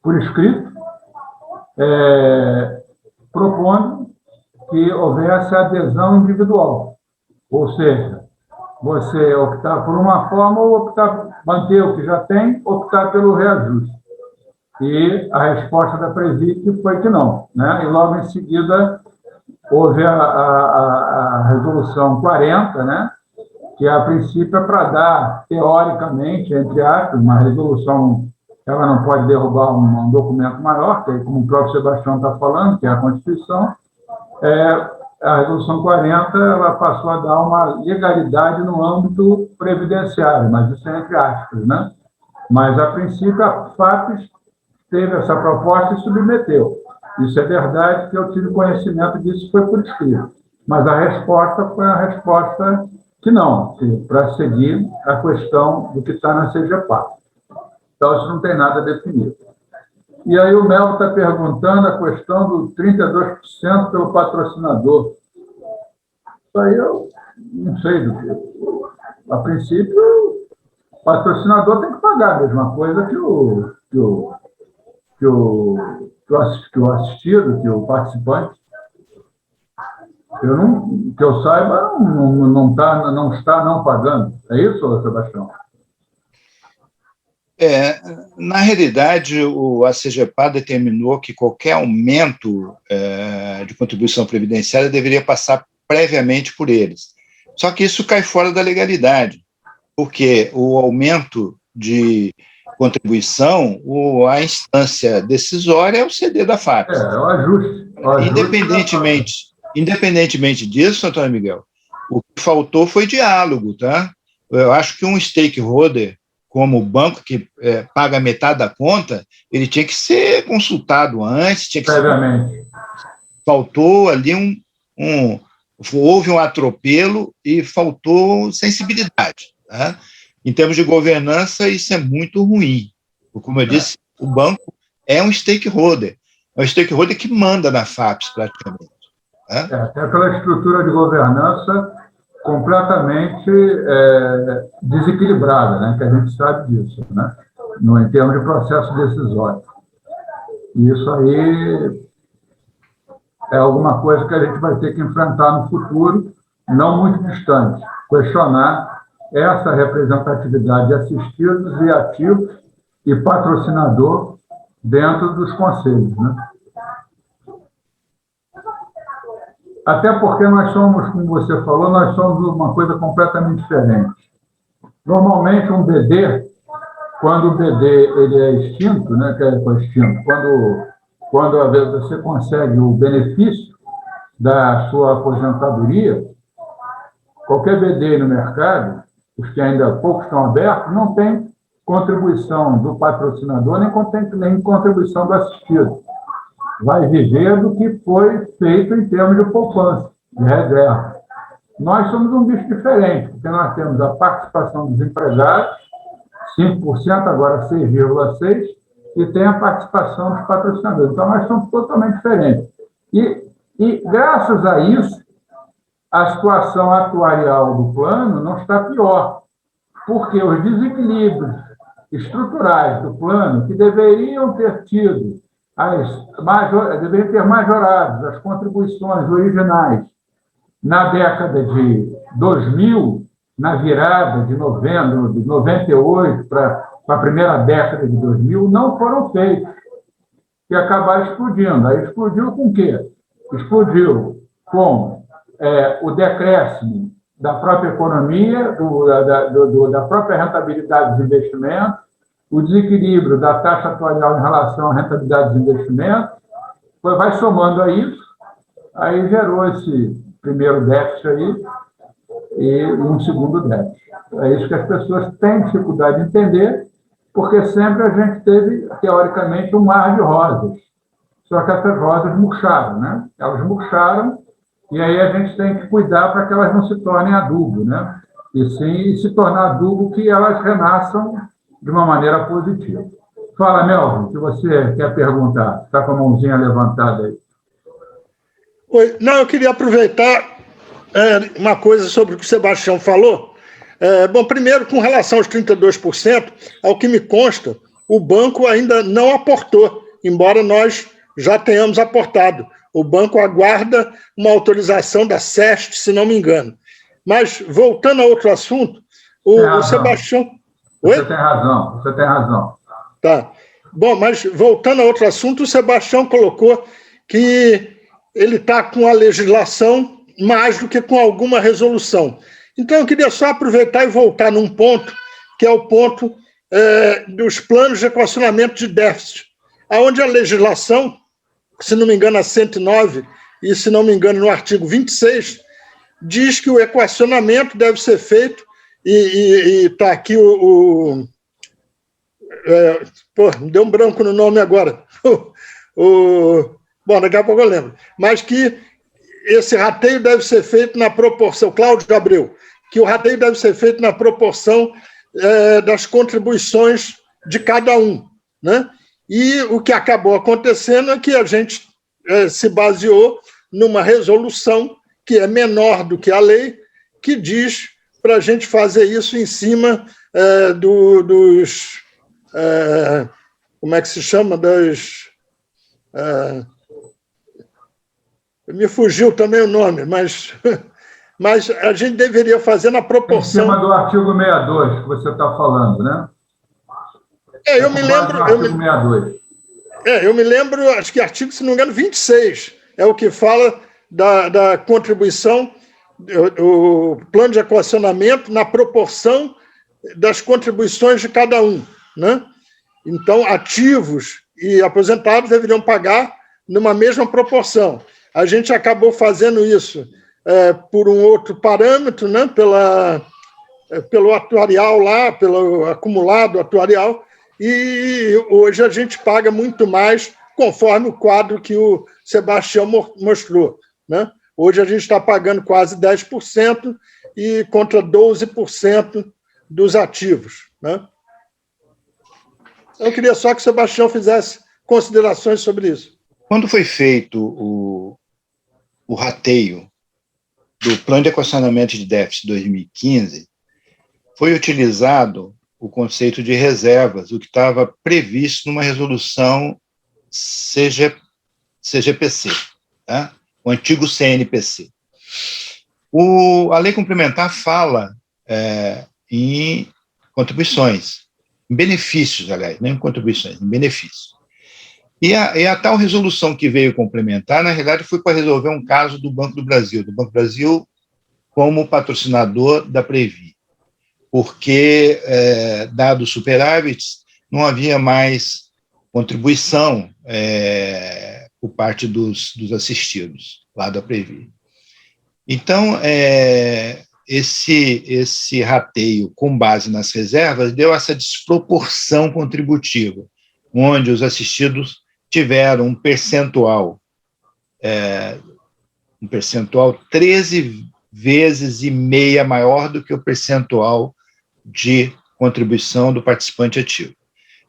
por escrito, propondo que houvesse adesão individual. Ou seja, você optar por uma forma ou optar manter o que já tem, optar pelo reajuste. E a resposta da Previ foi que não, né? E logo em seguida houve a resolução 40, né? Que a princípio é para dar, teoricamente, entre aspas, uma resolução, ela não pode derrubar um documento maior, que é, como o próprio Sebastião está falando, que é a Constituição. A resolução 40 ela passou a dar uma legalidade no âmbito previdenciário, mas isso é entre aspas, né? Mas, a princípio, a FAPES teve essa proposta e submeteu. Isso é verdade, que eu tive conhecimento disso, foi por escrito. Mas a resposta foi a resposta que não, para seguir a questão do que está na CGPAR. Então, isso não tem nada definido. E aí o Mel está perguntando a questão do 32% pelo patrocinador. Isso aí eu não sei do que. A princípio, o patrocinador tem que pagar a mesma coisa que o assistido, que o participante. Que eu saiba, não está não pagando. É isso, Sebastião? Na realidade, a CGPAR determinou que qualquer aumento de contribuição previdenciária deveria passar previamente por eles. Só que isso cai fora da legalidade, porque o aumento de contribuição, a instância decisória é o CD da FAP. É o ajuste. Independentemente disso, Antônio Miguel, o que faltou foi diálogo, tá? Eu acho que um stakeholder, como o banco que paga metade da conta, ele tinha que ser consultado antes, faltou ali houve um atropelo e faltou sensibilidade, tá? Em termos de governança, isso é muito ruim. Como eu disse, o banco é um stakeholder que manda na FAPES, praticamente. Tem aquela estrutura de governança completamente desequilibrada, né? Que a gente sabe disso, né? Em termos de processo decisório. E isso aí é alguma coisa que a gente vai ter que enfrentar no futuro, não muito distante, questionar essa representatividade de assistidos e ativos e patrocinador dentro dos conselhos, né? Até porque nós somos, como você falou, nós somos uma coisa completamente diferente. Normalmente, um BD, quando o BD ele é extinto, né, quando você consegue o benefício da sua aposentadoria, qualquer BD no mercado, os que ainda poucos estão abertos, não tem contribuição do patrocinador, nem contribuição do assistido. Vai viver do que foi feito em termos de poupança, de reserva. Nós somos um bicho diferente, porque nós temos a participação dos empresários, 5%, agora 6,6%, e tem a participação dos patrocinadores. Então, nós somos totalmente diferentes. E graças a isso, a situação atuarial do plano não está pior, porque os desequilíbrios estruturais do plano, que deveriam ter majorado as contribuições originais na década de 2000, na virada de novembro de 98 para a primeira década de 2000, não foram feitos, e acabaram explodindo. Aí explodiu com o quê? Explodiu com o decréscimo da própria economia, da própria rentabilidade dos investimentos, o desequilíbrio da taxa atuarial em relação à rentabilidade dos investimentos, vai somando a isso, aí gerou esse primeiro déficit aí e um segundo déficit. É isso que as pessoas têm dificuldade de entender, porque sempre a gente teve, teoricamente, um mar de rosas. Só que essas rosas murcharam, né? Elas murcharam, e aí a gente tem que cuidar para que elas não se tornem adubo, né? e sim se tornar adubo que elas renasçam de uma maneira positiva. Fala, Melvin, que você quer perguntar. Está com a mãozinha levantada aí. Oi. Não, eu queria aproveitar uma coisa sobre o que o Sebastião falou. Bom, primeiro, com relação aos 32%, ao que me consta, o banco ainda não aportou, embora nós já tenhamos aportado. O banco aguarda uma autorização da SEST, se não me engano. Mas, voltando a outro assunto, o Sebastião... Você tem razão, você tem razão. Tá. Bom, mas voltando a outro assunto, o Sebastião colocou que ele está com a legislação mais do que com alguma resolução. Então, eu queria só aproveitar e voltar num ponto, que é o ponto dos planos de equacionamento de déficit, onde a legislação, se não me engano, a 109, e se não me engano, no artigo 26, diz que o equacionamento deve ser feito, e está aqui me deu um branco no nome agora. Bom, daqui a pouco eu lembro. Mas que esse rateio deve ser feito na proporção, Cláudio Abreu, que o rateio deve ser feito na proporção das contribuições de cada um, né? E o que acabou acontecendo é que a gente se baseou numa resolução que é menor do que a lei, que diz para a gente fazer isso em cima dos... como é que se chama? Me fugiu também o nome, mas a gente deveria fazer na proporção... Em cima do artigo 62 que você está falando, né? Eu me lembro... eu me lembro, acho que artigo, se não me engano, 26, é o que fala da contribuição, o plano de equacionamento na proporção das contribuições de cada um, né? Então, ativos e aposentados deveriam pagar numa mesma proporção. A gente acabou fazendo isso por um outro parâmetro, né? Pelo atuarial lá, pelo acumulado atuarial, e hoje a gente paga muito mais conforme o quadro que o Sebastião mostrou, né? Hoje a gente está pagando quase 10% e contra 12% dos ativos, né? Eu queria só que o Sebastião fizesse considerações sobre isso. Quando foi feito o rateio do Plano de Equacionamento de Déficit 2015, foi utilizado o conceito de reservas, o que estava previsto numa resolução CGPC, tá? O antigo CNPC. A lei complementar fala em contribuições, em benefícios, aliás, não em contribuições, em benefícios. E a tal resolução que veio complementar, na realidade, foi para resolver um caso do Banco do Brasil como patrocinador da Previ, porque, dados superávites, não havia mais contribuição por parte dos assistidos, lá da Previ. Então, esse rateio com base nas reservas deu essa desproporção contributiva, onde os assistidos tiveram um percentual 13 vezes e meia maior do que o percentual de contribuição do participante ativo.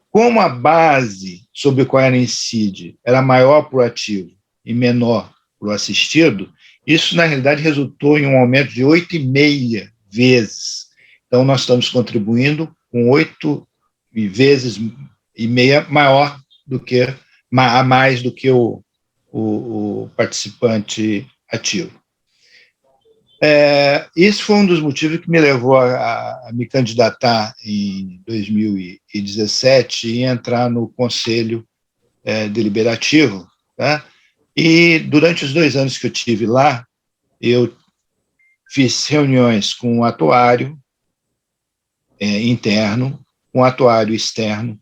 Como a base sobre a qual era incide era maior para o ativo e menor para o assistido, isso, na realidade, resultou em um aumento de 8,5 vezes. Então, nós estamos contribuindo com 8 vezes e meia maior do que, a mais do que o participante ativo. Isso foi um dos motivos que me levou a me candidatar em 2017 e entrar no Conselho Deliberativo, tá? E durante os 2 anos que eu tive lá, eu fiz reuniões com o atuário interno, com o atuário externo,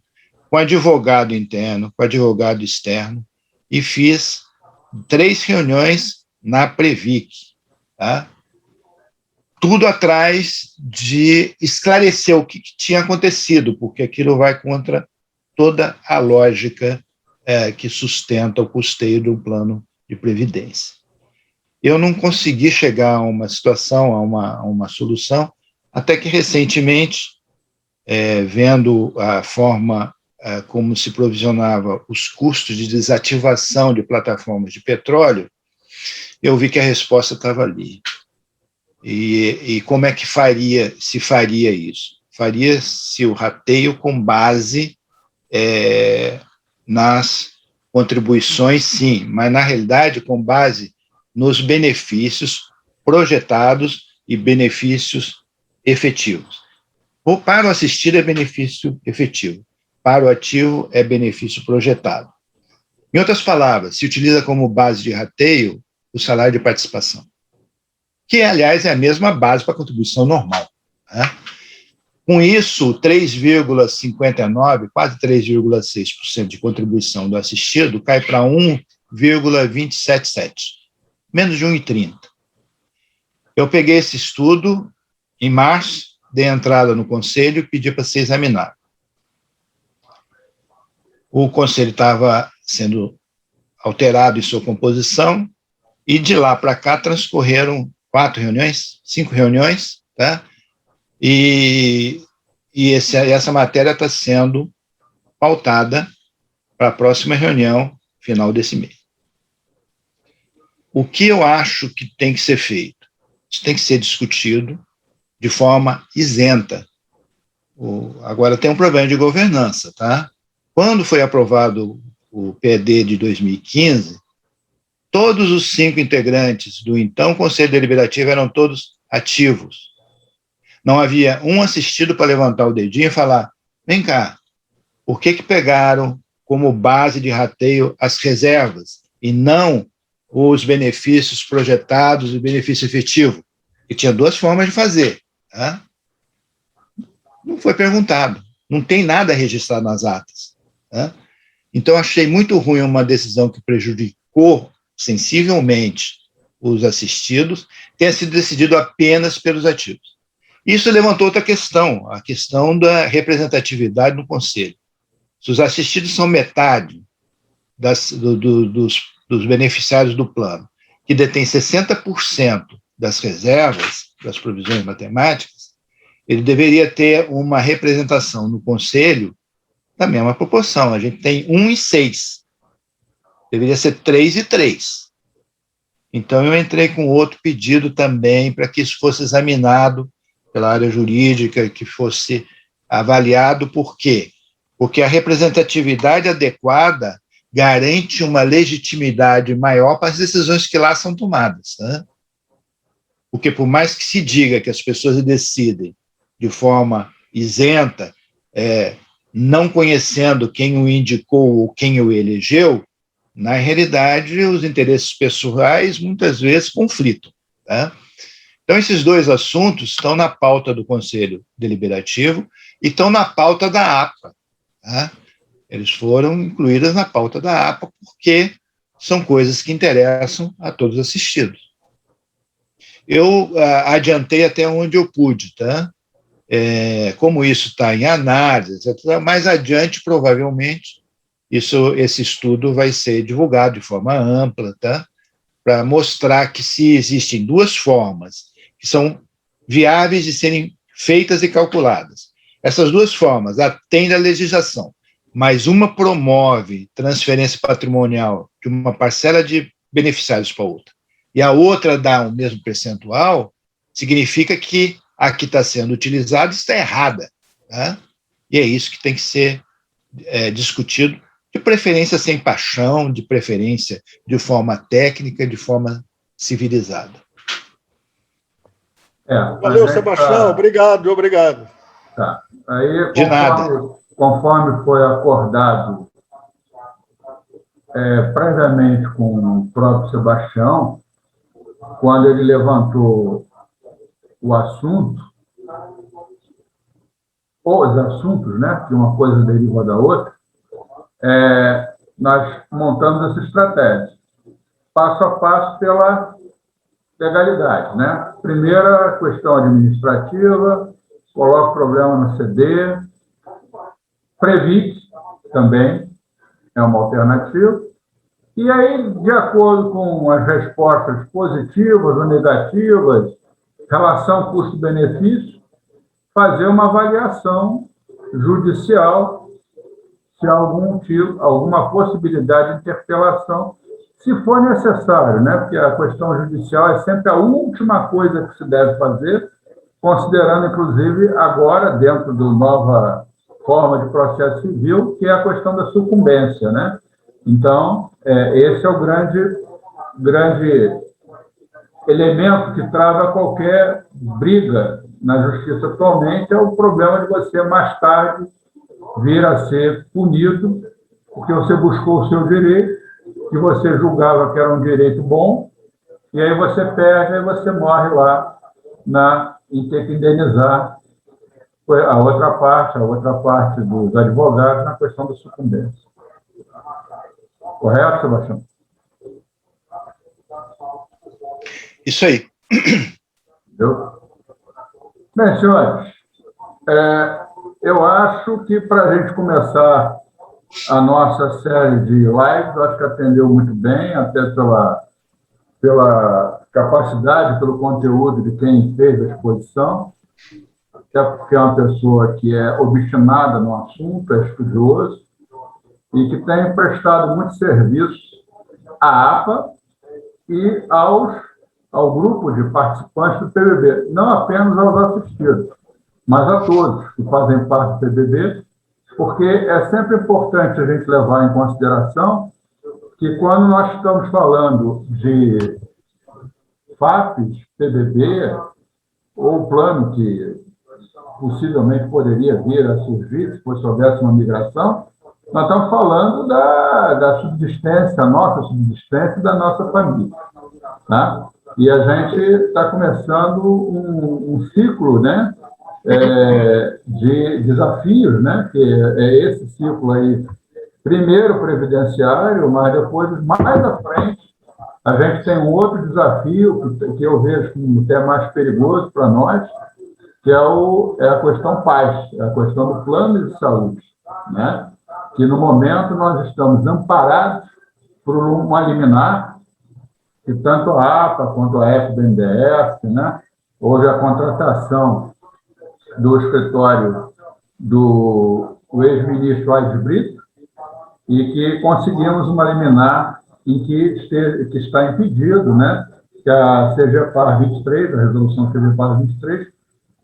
com o advogado interno, com o advogado externo, e fiz 3 reuniões na Previc, tá? Tudo atrás de esclarecer o que tinha acontecido, porque aquilo vai contra toda a lógica que sustenta o custeio do plano de previdência. Eu não consegui chegar a uma situação, a uma solução, Até que, recentemente, vendo a forma como se provisionava os custos de desativação de plataformas de petróleo, eu vi que a resposta estava ali. E como é que se faria isso? Faria-se o rateio com base nas contribuições, sim, mas, na realidade, com base nos benefícios projetados e benefícios efetivos. Para o assistido é benefício efetivo, para o ativo é benefício projetado. Em outras palavras, se utiliza como base de rateio o salário de participação, que, aliás, é a mesma base para a contribuição normal, né? Com isso, 3,59%, quase 3,6% de contribuição do assistido cai para 1,277%, menos de 1,30%. Eu peguei esse estudo em março, dei entrada no conselho e pedi para ser examinado. O conselho estava sendo alterado em sua composição e, de lá para cá, transcorreram 5 reuniões, tá? E essa matéria está sendo pautada para a próxima reunião, final desse mês. O que eu acho que tem que ser feito? Isso tem que ser discutido de forma isenta. Agora, tem um problema de governança, tá? Quando foi aprovado o PD de 2015, todos os 5 integrantes do então Conselho Deliberativo eram todos ativos. Não havia um assistido para levantar o dedinho e falar: vem cá, por que pegaram como base de rateio as reservas e não os benefícios projetados e benefício efetivo? E tinha 2 formas de fazer. Tá? Não foi perguntado, não tem nada registrado nas atas. Tá? Então, achei muito ruim uma decisão que prejudicou sensivelmente os assistidos, tenha sido decidido apenas pelos ativos. Isso levantou outra questão, a questão da representatividade no Conselho. Se os assistidos são metade dos beneficiários do plano, que detém 60% das reservas, das provisões matemáticas, ele deveria ter uma representação no Conselho da mesma proporção. A gente tem 1 e 6. Deveria ser 3 e 3. Então, eu entrei com outro pedido também para que isso fosse examinado pela área jurídica, que fosse avaliado. Por quê? Porque a representatividade adequada garante uma legitimidade maior para as decisões que lá são tomadas. Né? Porque, por mais que se diga que as pessoas decidem de forma isenta, não conhecendo quem o indicou ou quem o elegeu, na realidade, os interesses pessoais muitas vezes conflitam. Tá? Então, esses 2 assuntos estão na pauta do Conselho Deliberativo e estão na pauta da APA. Tá? Eles foram incluídos na pauta da APA porque são coisas que interessam a todos os assistidos. Eu adiantei até onde eu pude, tá? Como isso está em análise, etc., mais adiante, provavelmente, esse estudo vai ser divulgado de forma ampla, tá? Para mostrar que, se existem 2 formas que são viáveis de serem feitas e calculadas, essas 2 formas atendem à legislação, mas uma promove transferência patrimonial de uma parcela de beneficiários para outra, e a outra dá o mesmo percentual, significa que a que está sendo utilizada está errada. Tá? E é isso que tem que ser discutido, de preferência sem paixão, de preferência de forma técnica, de forma civilizada. Valeu, Sebastião. Obrigado. Tá. Aí, De nada. Conforme foi acordado previamente com o próprio Sebastião, quando ele levantou o assunto, os assuntos, né, que uma coisa deriva da outra, nós montamos essa estratégia, passo a passo pela legalidade, né? Primeira questão administrativa, coloca o problema no CD, Previt também é uma alternativa, e aí, de acordo com as respostas positivas ou negativas, relação custo-benefício, fazer uma avaliação judicial se há alguma possibilidade de interpelação, se for necessário, né? Porque a questão judicial é sempre a última coisa que se deve fazer, considerando, inclusive, agora, dentro da nova forma de processo civil, que é a questão da sucumbência, né? Então, esse é o grande elemento que trava qualquer briga na justiça atualmente, é o problema de você, mais tarde, vir a ser punido, porque você buscou o seu direito, que você julgava que era um direito bom, e aí você perde, e você morre lá em ter que indenizar a outra parte dos advogados na questão da sucumbência. Correto, Sebastião? Isso aí. Entendeu? Bem, senhores, eu acho que para a gente começar a nossa série de lives, acho que atendeu muito bem, até pela capacidade, pelo conteúdo de quem fez a exposição, até porque é uma pessoa que é obstinada no assunto, é estudioso, e que tem prestado muito serviço à APA e ao grupo de participantes do PBB, não apenas aos assistidos, mas a todos que fazem parte do PBB, porque é sempre importante a gente levar em consideração que quando nós estamos falando de FAPES, PBB, ou plano que possivelmente poderia vir a surgir se houvesse uma migração, nós estamos falando da subsistência, a nossa subsistência da nossa família. Tá? E a gente está começando um ciclo, né, de desafios, né, que é esse ciclo aí, primeiro previdenciário, mas depois, mais à frente, a gente tem um outro desafio que eu vejo como até mais perigoso para nós, que é a questão paz, é a questão do plano de saúde, né? Que no momento nós estamos amparados por uma liminar, que tanto a APA quanto a FBNDES, né? Houve a contratação do escritório do ex-ministro Aires Brito, e que conseguimos uma liminar em que está impedido, né, que a CGPAR 23, a resolução CGPAR 23,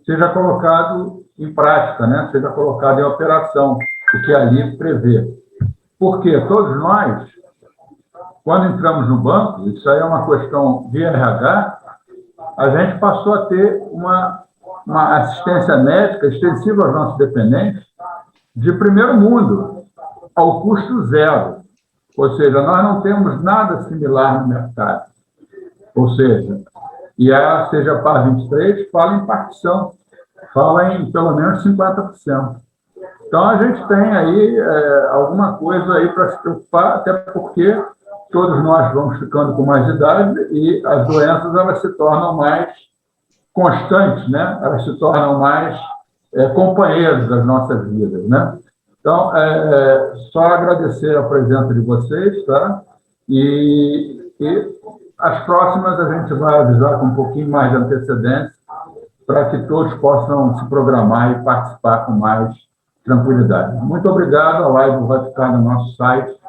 seja colocado em prática, né, seja colocado em operação, o que ali prevê. Porque todos nós, quando entramos no banco, isso aí é uma questão de RH, a gente passou a ter uma assistência médica extensiva aos nossos dependentes de primeiro mundo, ao custo zero. Ou seja, nós não temos nada similar no mercado. Ou seja, e a CGPAR 23 fala em partição, fala em pelo menos 50%. Então, a gente tem aí alguma coisa aí para se preocupar, até porque todos nós vamos ficando com mais idade e as doenças elas se tornam mais constantes, né? Elas se tornam mais companheiros das nossas vidas, né? Então, só agradecer a presença de vocês, tá? E as próximas a gente vai avisar com um pouquinho mais de antecedência para que todos possam se programar e participar com mais tranquilidade. Muito obrigado, a live vai ficar no nosso site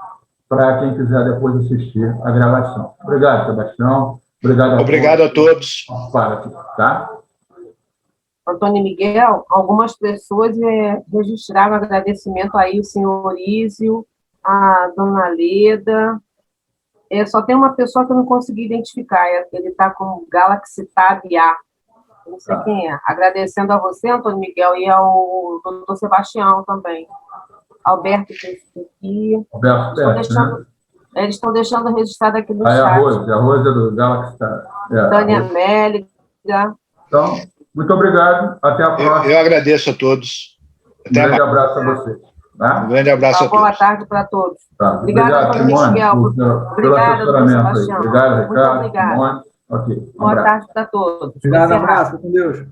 para quem quiser depois assistir a gravação. Obrigado, Sebastião. Obrigado a todos. Tá? Antônio Miguel, algumas pessoas registraram agradecimento aí, o senhor Ísio, a dona Leda. Só tem uma pessoa que eu não consegui identificar, ele está com Galaxy Tab A. Não sei quem é. Agradecendo a você, Antônio Miguel, e ao doutor Sebastião também. Alberto, que aqui. Alberto, eles estão deixando registrado aqui no chat. A Rose é do Galaxy Tab. Tânia Méliga. Então, muito obrigado. Até a próxima. Eu agradeço a todos. Um grande abraço a vocês. Tá? Um grande abraço a todos. Boa tarde para todos. Tá. Obrigado, Simone, Miguel. pelo assessoramento aí. Obrigado, Ricardo. Obrigado. Simone. Ok. Boa tarde para todos. Obrigado, abraço. Com Deus.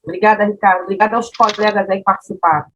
Obrigada, Ricardo. Obrigada aos colegas aí que participaram.